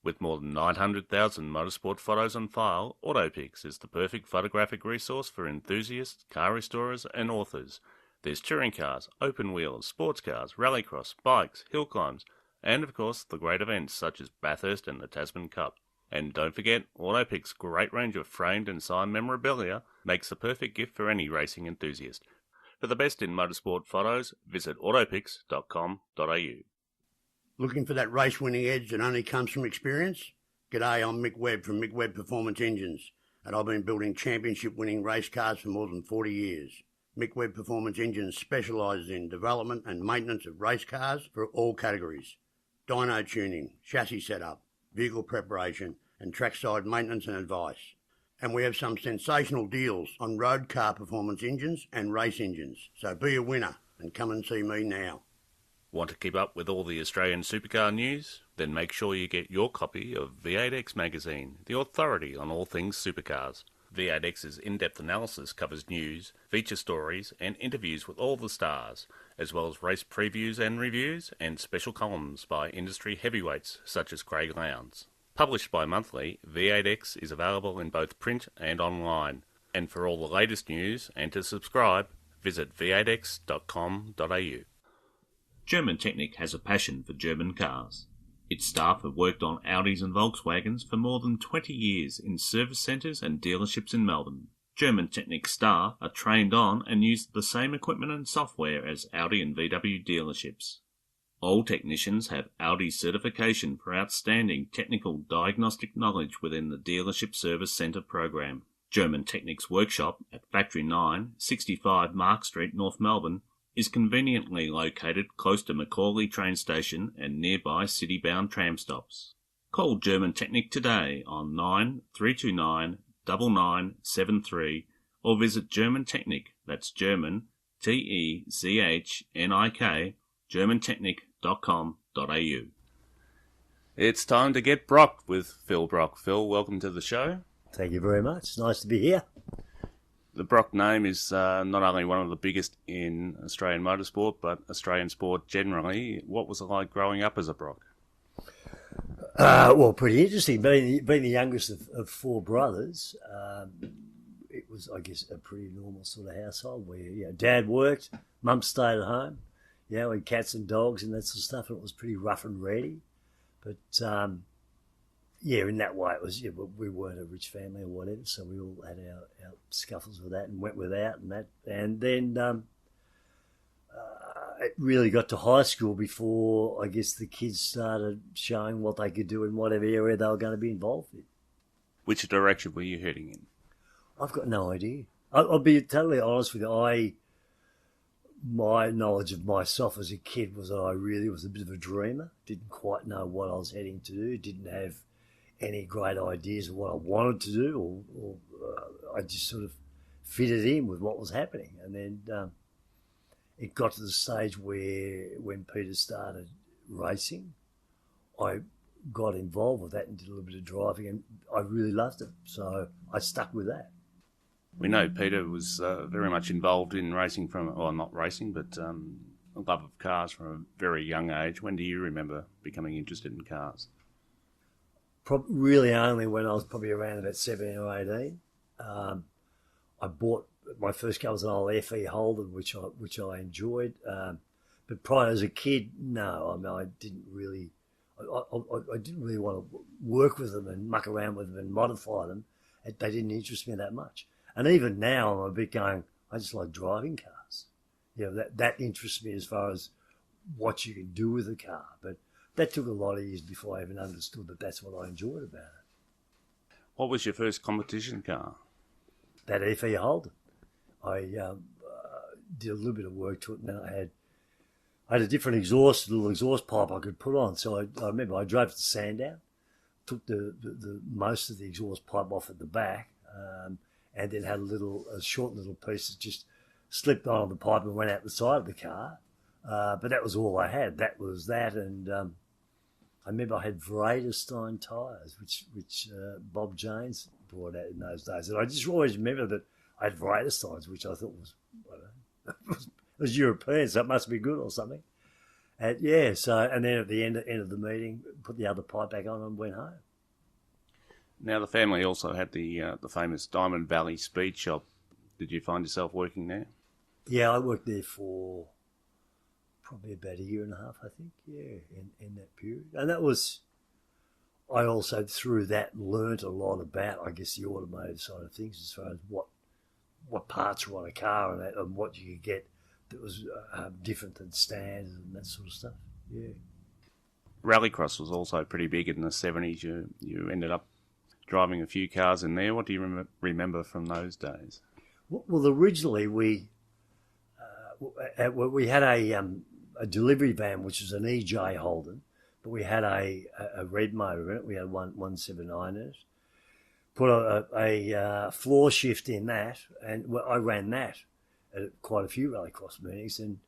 With more than 900,000 motorsport photos on file, AutoPix is the perfect photographic resource for enthusiasts, car restorers and authors. There's touring cars, open wheels, sports cars, rallycross, bikes, hill climbs, and of course the great events such as Bathurst and the Tasman Cup. And don't forget, AutoPix's great range of framed and signed memorabilia makes the perfect gift for any racing enthusiast. For the best in motorsport photos, visit autopix.com.au. Looking for that race-winning edge that only comes from experience? G'day, I'm Mick Webb from Mick Webb Performance Engines, and I've been building championship-winning race cars for more than 40 years. Mick Webb Performance Engines specialises in development and maintenance of race cars for all categories. Dyno tuning, chassis setup, vehicle preparation, and trackside maintenance and advice. And we have some sensational deals on road car performance engines and race engines. So be a winner and come and see me now. Want to keep up with all the Australian supercar news? Then make sure you get your copy of V8X magazine, the authority on all things supercars. V8X's in-depth analysis covers news, feature stories and interviews with all the stars, as well as race previews and reviews and special columns by industry heavyweights such as Craig Lowndes. Published bi-monthly, V8X is available in both print and online. And for all the latest news and to subscribe, visit v8x.com.au. German Technik has a passion for German cars. Its staff have worked on Audis and Volkswagens for more than 20 years in service centres and dealerships in Melbourne. German Technik staff are trained on and use the same equipment and software as Audi and VW dealerships. All technicians have Audi certification for outstanding technical diagnostic knowledge within the Dealership Service Centre program. German Technik's workshop at Factory 9, 65 Mark Street, North Melbourne, is conveniently located close to Macaulay train station and nearby city-bound tram stops. Call German Technik today on 9329 9973 or visit German Technik, that's German, T-E-C-H-N-I-K, germantechnik.com.au. It's time to get Brock with Phil Brock. Phil, welcome to the show. Thank you very much. Nice to be here. The Brock name is not only one of the biggest in Australian motorsport, but Australian sport generally. What was it like growing up as a Brock? Well, pretty interesting. Being the youngest of four brothers, it was, I guess, a pretty normal sort of household where Dad worked, Mum stayed at home. We had cats and dogs and that sort of stuff, and it was pretty rough and ready. But in that way, it was, we weren't a rich family or whatever, so we all had our scuffles with that and went without and that. And then it really got to high school before, I guess, the kids started showing what they could do in whatever area they were going to be involved in. Which direction were you heading in? I've got no idea. I'll be totally honest with you. My knowledge of myself as a kid was that I really was a bit of a dreamer. Didn't quite know what I was heading to do. Didn't have any great ideas of what I wanted to do, or I just sort of fitted in with what was happening. And then it got to the stage where when Peter started racing, I got involved with that and did a little bit of driving, and I really loved it. So I stuck with that. We know Peter was very much involved in racing not racing, but a love of cars from a very young age. When do you remember becoming interested in cars? Really only when I was probably around about 17 or 18. I bought my first car was an old FE Holden, which I enjoyed. But prior as a kid, no. I mean, I didn't really want to work with them and muck around with them and modify them. They didn't interest me that much. And even now, I'm a bit going, I just like driving cars. That interests me as far as what you can do with a car. But that took a lot of years before I even understood that that's what I enjoyed about it. What was your first competition car? That FE Holden. I did a little bit of work to it, and then I had a different little exhaust pipe I could put on. So I remember I drove to Sandown, took the most of the exhaust pipe off at the back, and then had a short little piece that just slipped on the pipe and went out the side of the car. But that was all I had. That was that, and I remember I had Vredestein tyres, which Bob James brought out in those days. And I just always remember that I had Vredesteins, which I thought was, it was European, so it must be good or something. And then at the end of the meeting, put the other pipe back on and went home. Now, the family also had the famous Diamond Valley Speed Shop. Did you find yourself working there? Yeah, I worked there for probably about a year and a half, I think, in that period. And that was, I also, through that, learnt a lot about, I guess, the automotive side of things as far as what parts were on a car and what you could get that was different than standard and that sort of stuff, yeah. Rallycross was also pretty big in the 70s. You ended up driving a few cars in there. What do you remember from those days? Well, originally we had a delivery van, which was an EJ Holden, but we had a red motor in it. We had 179 in it. Put a floor shift in that, and I ran that at quite a few rallycross meetings. And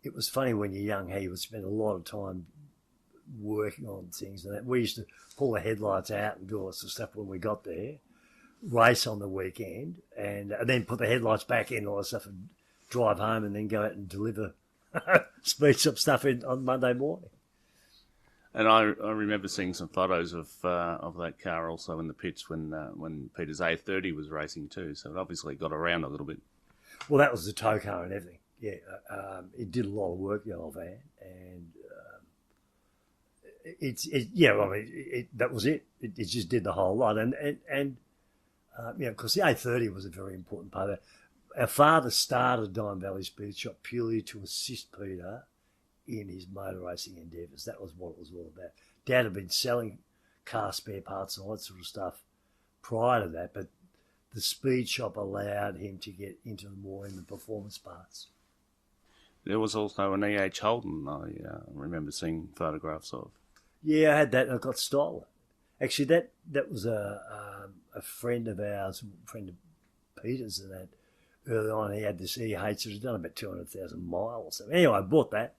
it was funny when you're young how you would spend a lot of time working on things. And we used to pull the headlights out and do all sorts of stuff when we got there, race on the weekend, and then put the headlights back in, all that stuff, and drive home and then go out and deliver speed shop stuff on Monday morning. And I remember seeing some photos of that car also in the pits when Peter's A30 was racing too. So it obviously got around a little bit. Well, that was the tow car and everything. Yeah, it did a lot of work, the old van, and that was it. It just did the whole lot, and because the A30 was a very important part of it. Our father started Dime Valley Speed Shop purely to assist Peter in his motor racing endeavours. That was what it was all about. Dad had been selling car spare parts and all that sort of stuff prior to that, but the speed shop allowed him to get into more in the performance parts. There was also an EH Holden I remember seeing photographs of. Yeah, I had that and it got stolen. Actually, that was a friend of ours, a friend of Peter's, and that early on he had this EH that had done about 200,000 miles or something. Anyway, I bought that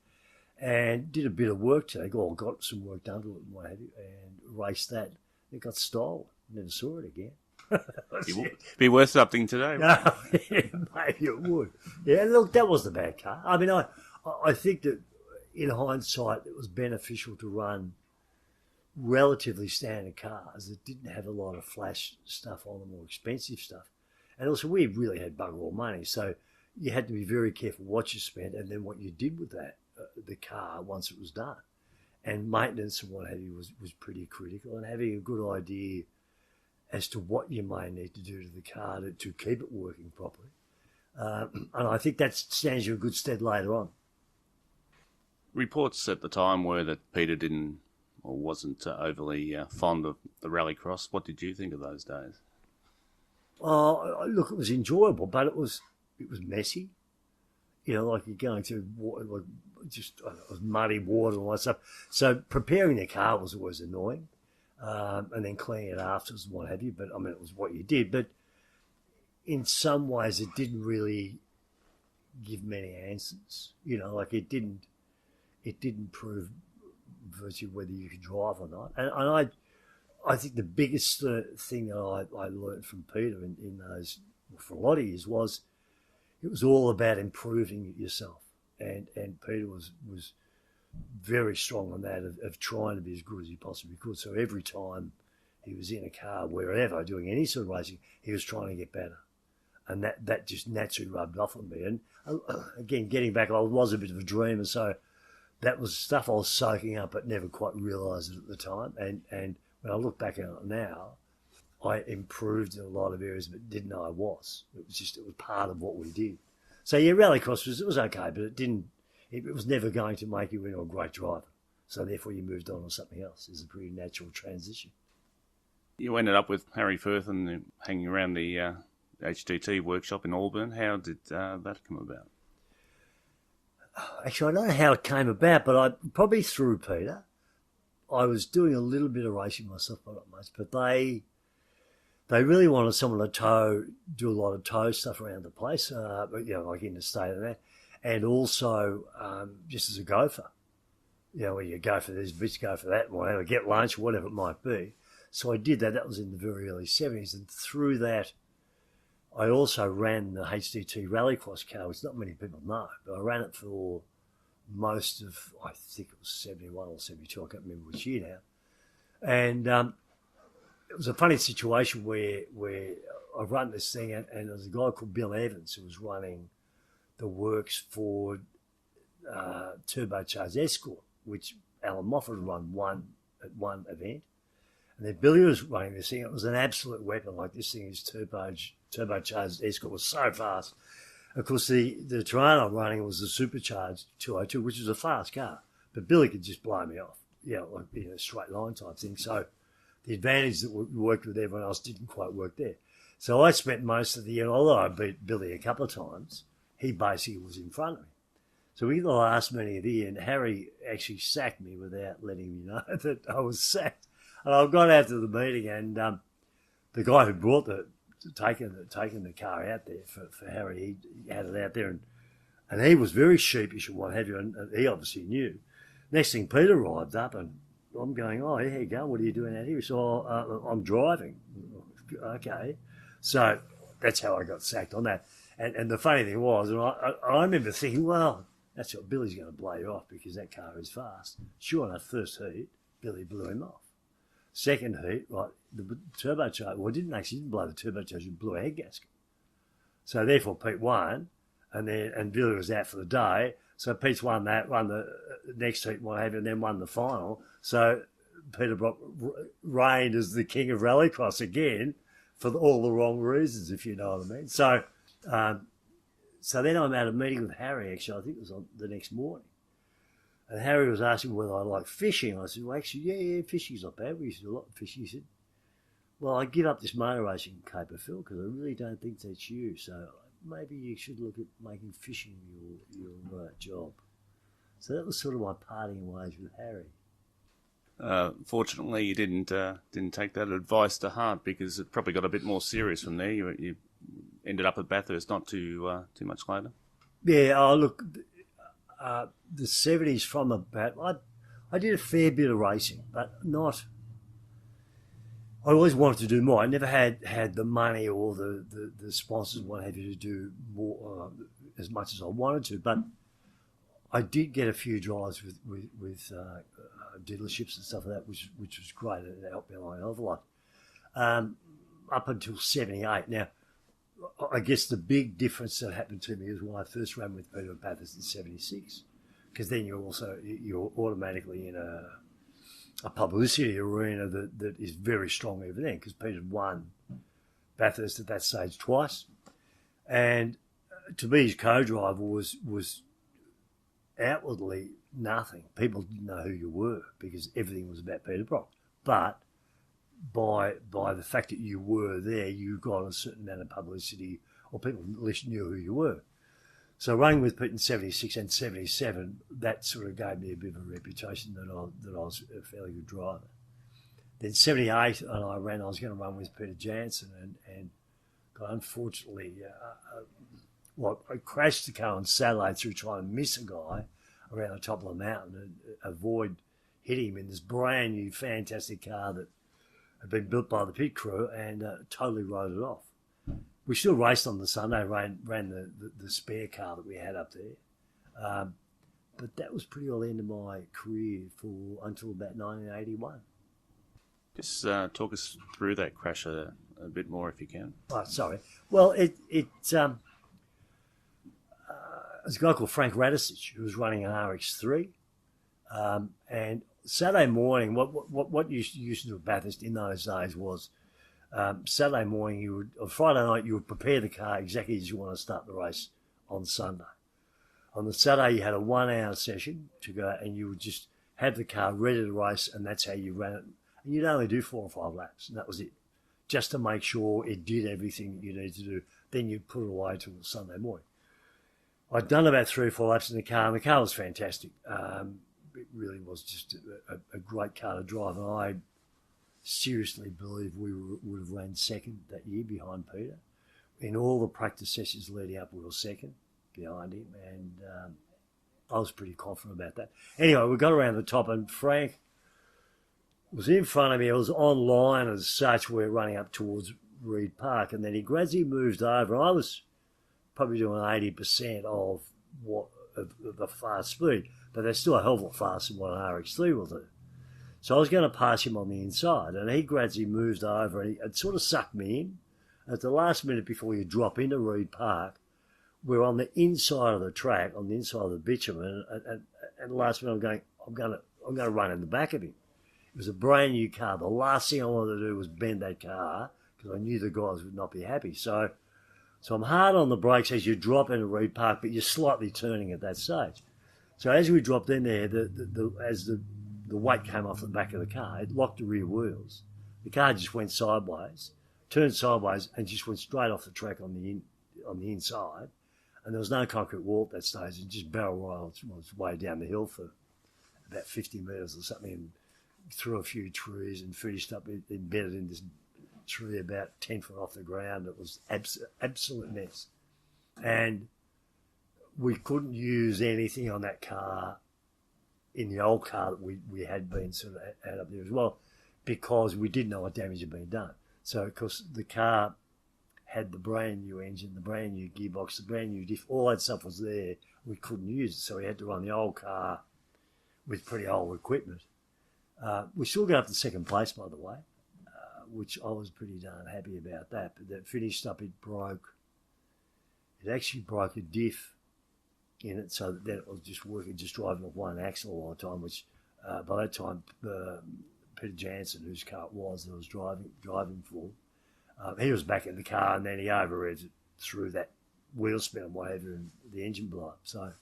and did a bit of work to it, or got some work done to it and what have you, and raced that. It got stolen. Never saw it again. Be worth something today. No, maybe it would. Yeah, look, that was the bad car. I mean, I think that in hindsight it was beneficial to run relatively standard cars that didn't have a lot of flash stuff on them or expensive stuff. And also we really had bugger all money, so you had to be very careful what you spent and then what you did with that, the car, once it was done. And maintenance and what have you was pretty critical, and having a good idea as to what you may need to do to the car to keep it working properly. And I think that stands you a good stead later on. Reports at the time were that Peter didn't or wasn't overly fond of the rallycross. What did you think of those days? Look, it was enjoyable, but it was messy. You know, like you're going through water, like muddy water and all that stuff. So preparing the car was always annoying. And then cleaning it afterwards and what have you. But, I mean, it was what you did. But in some ways it didn't really give many answers. You know, like it didn't prove virtually whether you could drive or not. And I think the biggest thing that I learned from Peter in those, for a lot of years, was it was all about improving yourself. And Peter was very strong on that of trying to be as good as he possibly could. So every time he was in a car, wherever, doing any sort of racing, he was trying to get better. And that just naturally rubbed off on me. And again, getting back, I was a bit of a dreamer, so that was stuff I was soaking up but never quite realised it at the time. And when I look back at it now, I improved in a lot of areas but didn't know I was. It was part of what we did. So yeah, rallycross was okay, but it was never going to make you into a great driver. So therefore you moved on to something else. It's a pretty natural transition. You ended up with Harry Firth and hanging around the HTT workshop in Auburn. How did that come about? Actually, I don't know how it came about, but probably through Peter. I was doing a little bit of racing myself, but not much. But they really wanted someone to do a lot of tow stuff around the place, like in the state of that. And also just as a gopher, when you go for this, bitch, go for that, whatever, get lunch, whatever it might be. So I did that. That was in the very early 70s. And through that, I also ran the HDT Rallycross car, which not many people know, but I ran it for most of, I think it was 71 or 72, I can't remember which year now. And it was a funny situation where I run this thing, and there was a guy called Bill Evans who was running the works for turbocharged Escort, which Alan Moffat had run at one event. And then Billy was running this thing. It was an absolute weapon. Like, this thing is turbocharged Escort, was so fast. Of course, the terrain I'm running was the supercharged 202, which was a fast car. But Billy could just blow me off, like in a straight line type thing. So the advantage that worked with everyone else didn't quite work there. So I spent most of the year, although I beat Billy a couple of times, he basically was in front of me. So we did the last meeting of the year, and Harry actually sacked me without letting me know that I was sacked. And I got out to the meeting, and the guy who brought taking the car out there for Harry, he had it out there, and he was very sheepish and what have you, and he obviously knew. Next thing, Peter arrived up, and I'm going, oh, here you go, what are you doing out here? He said, I'm driving. Okay. So that's how I got sacked on that. And the funny thing was, and I remember thinking, well, That's what Billy's going to blow you off because that car is fast. Sure enough, first heat, Billy blew him off. Second heat, right, the turbocharger, well, didn't blow the turbocharger, it blew a head gasket. So therefore Pete won, and Billy was out for the day. So Pete's won the next heat, what have you, and then won the final. So Peter Brock reigned as the king of rallycross again for all the wrong reasons, if you know what I mean. So, so then I'm at a meeting with Harry, actually, I think it was on the next morning. And Harry was asking whether I like fishing. I said, well, actually, yeah, fishing's not bad. We used to do a lot of fishing. He said, well, I give up this motor racing caper, Phil, because I really don't think that's you. So maybe you should look at making fishing your job. So that was sort of my parting ways with Harry. Fortunately, you didn't take that advice to heart because it probably got a bit more serious from there. You ended up at Bathurst not too much later. Yeah, look, the 70s from about, I did a fair bit of racing, but not. I always wanted to do more. I never had the money or the sponsors and what have you to do more as much as I wanted to, but I did get a few drives with dealerships and stuff like that, which was great. It helped me a lot. Up until 78. Now, I guess the big difference that happened to me is when I first ran with Peter Bathurst in 76, because then you're automatically in a publicity arena that is very strong over there, because Peter won Bathurst at that stage twice, and to be his co-driver was outwardly nothing. People didn't know who you were because everything was about Peter Brock. But by the fact that you were there, you got a certain amount of publicity, or people at least knew who you were. So running with Pete in 76 and 77, that sort of gave me a bit of a reputation that I was a fairly good driver. Then 78, and I was going to run with Peter Jansen, and unfortunately, I crashed the car on Saturday through trying to miss a guy around the top of the mountain and avoid hitting him in this brand new fantastic car that had been built by the pit crew, and totally wrote it off. We still raced on the Sunday, ran the spare car that we had up there. But that was pretty well the end of my career until about 1981. Just talk us through that crash a bit more if you can. Oh, sorry. Well, it was a guy called Frank Radisich who was running an RX-3. And Saturday morning, what you used to do at Bathurst in those days was Saturday morning, or Friday night, you would prepare the car exactly as you want to start the race on Sunday. On the Saturday, you had a 1 hour session to go, and you would just have the car ready to race, and that's how you ran it. And you'd only do 4 or 5 laps, and that was it, just to make sure it did everything you needed to do. Then you'd put it away till Sunday morning. I'd done about 3 or 4 laps in the car, and the car was fantastic. It really was just a great car to drive, and I seriously believe we would have ran second that year behind Peter. In all the practice sessions leading up, we were second behind him, and I was pretty confident about that. Anyway, we got around the top, and Frank was in front of me. I was online as such. We're running up towards Reed Park, and then he gradually moved over. I was probably doing 80% of the fast speed, but they're still a hell of a lot faster than what an RX-3 will do. So I was going to pass him on the inside, and he gradually moved over, and it sort of sucked me in. At the last minute before you drop into Reed Park, we're on the inside of the track, on the inside of the bitumen, and the last minute I'm going to run in the back of him. It was a brand new car. The last thing I wanted to do was bend that car because I knew the guys would not be happy. So I'm hard on the brakes as you drop into Reed Park, but you're slightly turning at that stage. So as we dropped in there, as the weight came off the back of the car, it locked the rear wheels. The car just went sideways, turned sideways, and just went straight off the track on the inside. And there was no concrete wall at that stage. It just barrel rolled its way down the hill for about 50 metres or something, and through a few trees and finished up embedded in this tree about 10 foot off the ground. It was absolute mess. And we couldn't use anything on that car in the old car that we had been sort of had up there as well, because we didn't know what damage had been done. So, of course, the car had the brand new engine, the brand new gearbox, the brand new diff. All that stuff was there. We couldn't use it, so we had to run the old car with pretty old equipment. We still got up to second place, by the way, which I was pretty darn happy about that. But that finished up, it broke. It actually broke a diff in it, so that it was just working, just driving with one axle all the time, which by that time, Peter Jansen, whose car it was that I was driving for, he was back in the car, and then he overrevved it through that wheel spin and whatever, and the engine blew up. So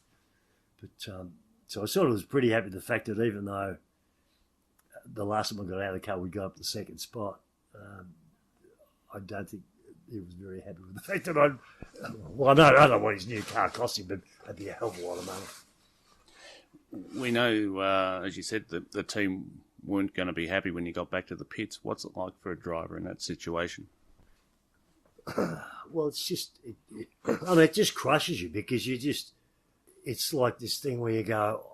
I sort of was pretty happy with the fact that even though the last time I got out of the car, we got up to second spot, I don't think he was very happy with the fact that I don't know what his new car cost him, but that'd be a hell of a lot of money. We know, as you said, the team weren't going to be happy when you got back to the pits. What's it like for a driver in that situation? Well, it's just, it just crushes you because it's like this thing where you go,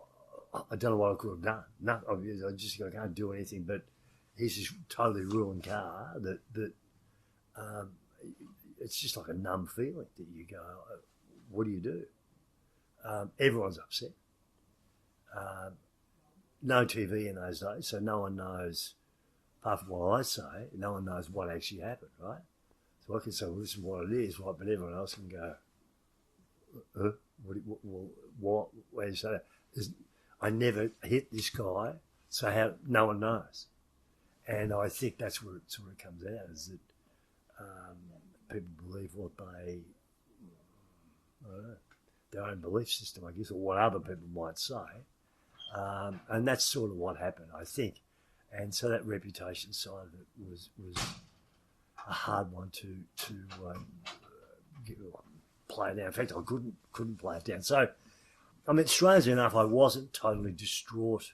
I don't know what I could have done. No, I can't do anything, but he's this totally ruined car that it's just like a numb feeling that you go, what do you do? Everyone's upset. No TV in those days, so no one knows, apart from what I say, no one knows what actually happened, right? So I can say, well, this is what it is, right? But everyone else can go, what do you say that? I never hit this guy, so how? No one knows. And I think that's where it sort of comes out, is that people believe what they, I don't know, their own belief system, I guess, or what other people might say. And that's sort of what happened, I think. And so that reputation side of it was a hard one to play down. In fact, I couldn't play it down. So, I mean, strangely enough, I wasn't totally distraught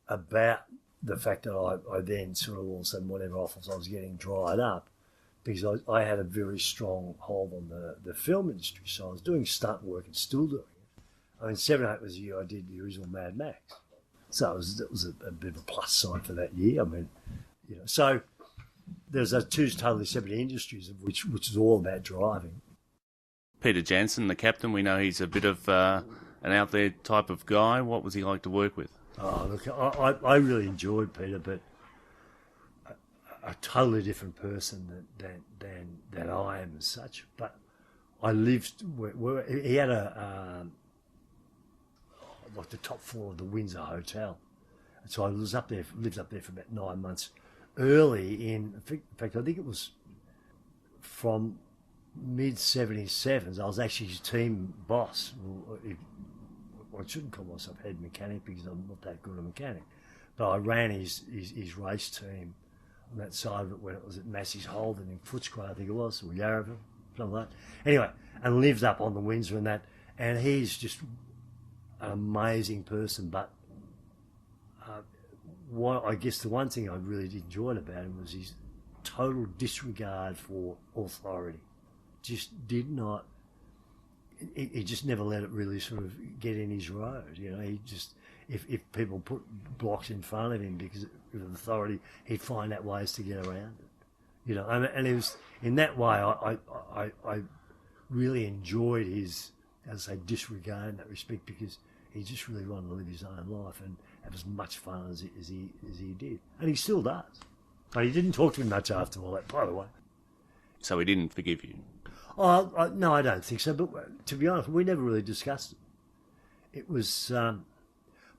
about the fact that I then sort of all of a sudden, whatever offers I was getting dried up, because I had a very strong hold on the film industry. So I was doing stunt work and still doing it. I mean, 78 was the year I did the original Mad Max. So it was a bit of a plus side for that year. I mean, you know, so there's those two totally separate industries, of which is all about driving. Peter Jansen, the captain, we know he's a bit of an out there type of guy. What was he like to work with? Oh, look, I really enjoyed Peter, but a totally different person than I am as such. But I lived where he had like the top floor of the Windsor Hotel. And so I lived up there for about 9 months. Early in fact, I think it was from mid-77s, I was actually his team boss. I shouldn't call myself head mechanic because I'm not that good a mechanic, but I ran his race team on that side of it when it was at Massey's Holden in Footscray, I think it was, or Yarraville, something like that. Anyway, and lived up on the Windsor and that, and he's just an amazing person, but I guess the one thing I really enjoyed about him was his total disregard for authority. Just did not, he just never let it really sort of get in his road. You know, he just, if people put blocks in front of him because of authority, he'd find out ways to get around it. You know, and it was, in that way, I really enjoyed his, as I say, disregard in that respect, because he just really wanted to live his own life and have as much fun as he did. And he still does. But he didn't talk to me much after all that, by the way. So he didn't forgive you? Oh, no, I don't think so. But to be honest, we never really discussed it. It was,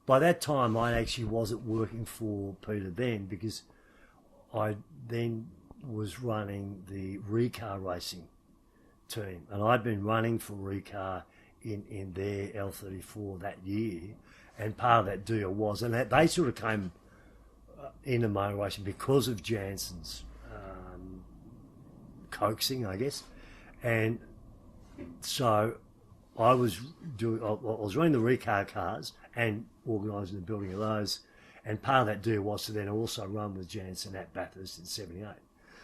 by that time, I actually wasn't working for Peter then, because I then was running the Recar racing team. And I'd been running for Recar in their L34 that year. And part of that deal was, and they sort of came into motor racing because of Jansen's coaxing, I guess. And so I was running the Recar cars and organising the building of those. And part of that deal was to then also run with Jansen at Bathurst in 78.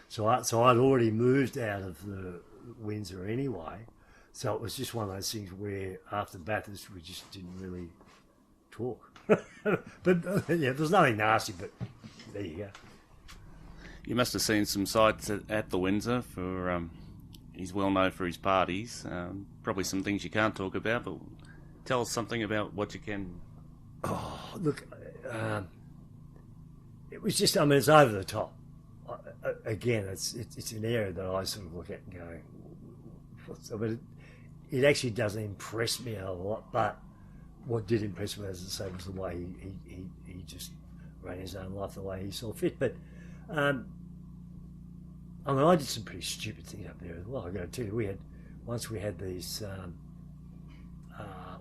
So I'd already moved out of the Windsor anyway. So it was just one of those things where after Bathurst we just didn't really talk. But yeah, there's nothing nasty, but there you go. You must have seen some sights at the Windsor. He's well known for his parties. Probably some things you can't talk about, but tell us something about what you can. Oh, look, it was just, I mean, it's over the top. Again, it's an area that I sort of look at and go, I mean, it actually doesn't impress me a lot, but what did impress me, as I say, was the way he just ran his own life the way he saw fit. But I mean, I did some pretty stupid things up there as well. I got to tell you, we had these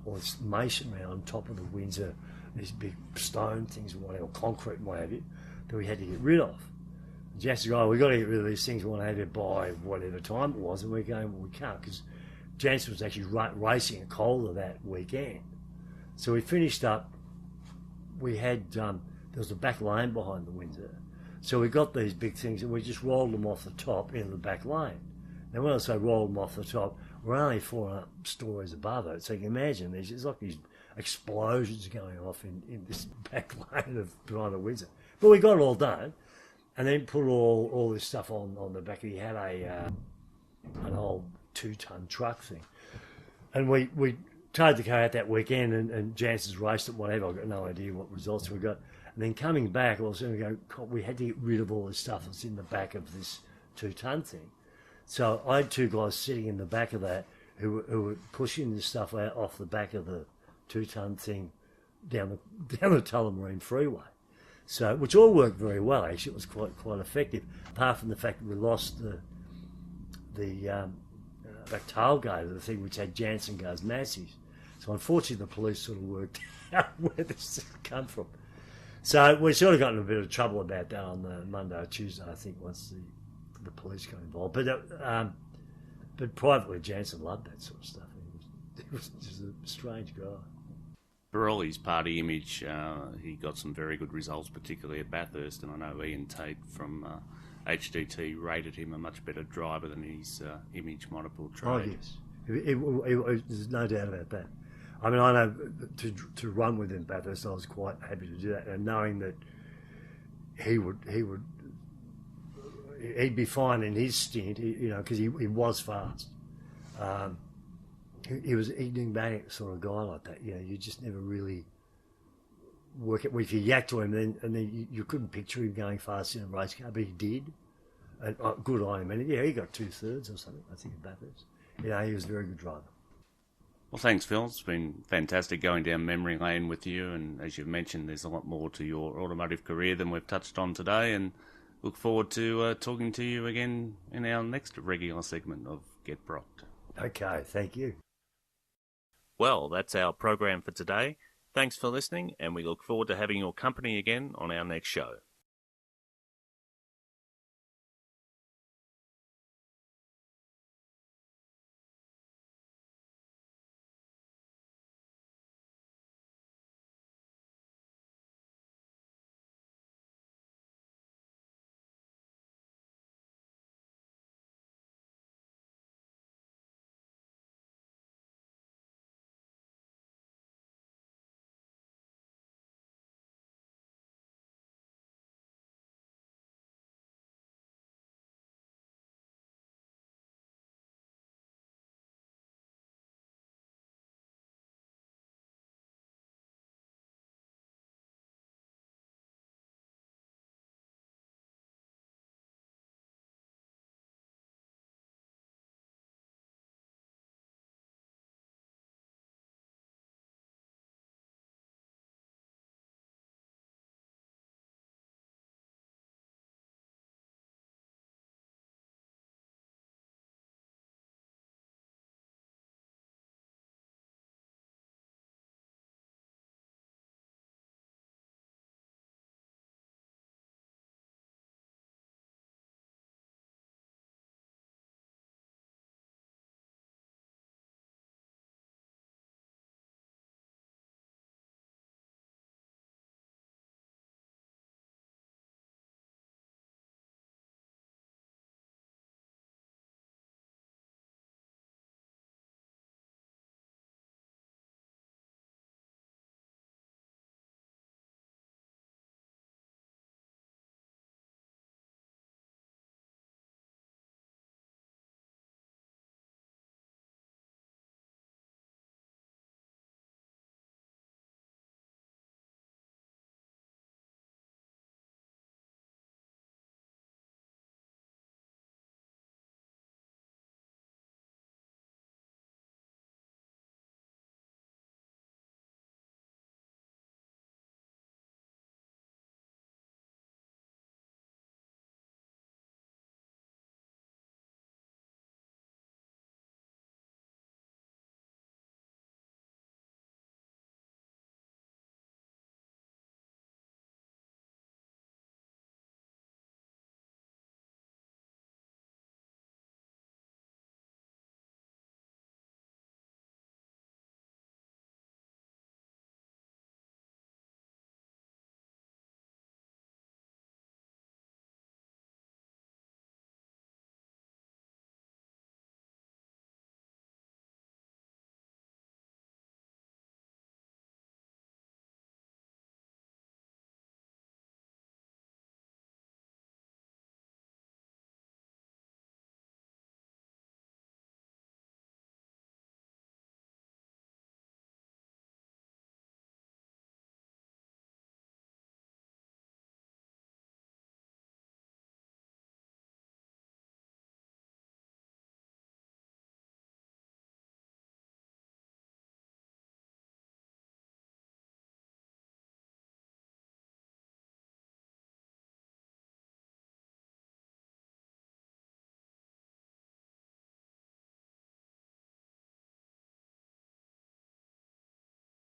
all this masonry on top of the Windsor, these big stone things and whatever, concrete and what have you, that we had to get rid of. Jess said, we got to get rid of these things. We want to have it by whatever time it was, and we're going, well, we can't, because Jansen was actually racing at Kohler that weekend. So we finished up. We had there was a back lane behind the Windsor, so we got these big things and we just rolled them off the top into the back lane. Now when I say rolled them off the top, we're only 4 stories above it, so you can imagine there's like these explosions going off in this back lane of behind the Windsor. But we got it all done, and then put all this stuff on the back. He had an old 2-ton truck thing, and we towed the car out that weekend, and Jansen's raced it, whatever. I've got no idea what results we got. And then coming back, all of a sudden we go, God, we had to get rid of all this stuff that's in the back of this 2-ton thing. So I had 2 guys sitting in the back of that who were pushing this stuff out off the back of the 2-ton thing down the Tullamarine Freeway. So, which all worked very well, actually. It was quite effective, apart from the fact that we lost the back tailgate of the thing, which had Jansen goes massive. So unfortunately the police sort of worked out where this had come from. So we sort of got in a bit of trouble about that on the Monday or Tuesday, I think, once the police got involved. But privately, Jansen loved that sort of stuff. He was just a strange guy. For all his party image, he got some very good results, particularly at Bathurst, and I know Ian Tate from HDT rated him a much better driver than his image might have portrayed. Oh, yes. There's no doubt about that. I mean, I know to run with him Bathurst, I was quite happy to do that, and knowing that he'd be fine in his stint, because he was fast. He was an enigmatic sort of guy like that. You just never really work it. If you yak to him, then you couldn't picture him going fast in a race car, but he did. And good on him. And he got 2/3 or something, I think, at Bathurst. He was a very good driver. Well, thanks, Phil. It's been fantastic going down memory lane with you. And as you've mentioned, there's a lot more to your automotive career than we've touched on today. And look forward to talking to you again in our next regular segment of Get Brocked. Okay, thank you. Well, that's our program for today. Thanks for listening, and we look forward to having your company again on our next show.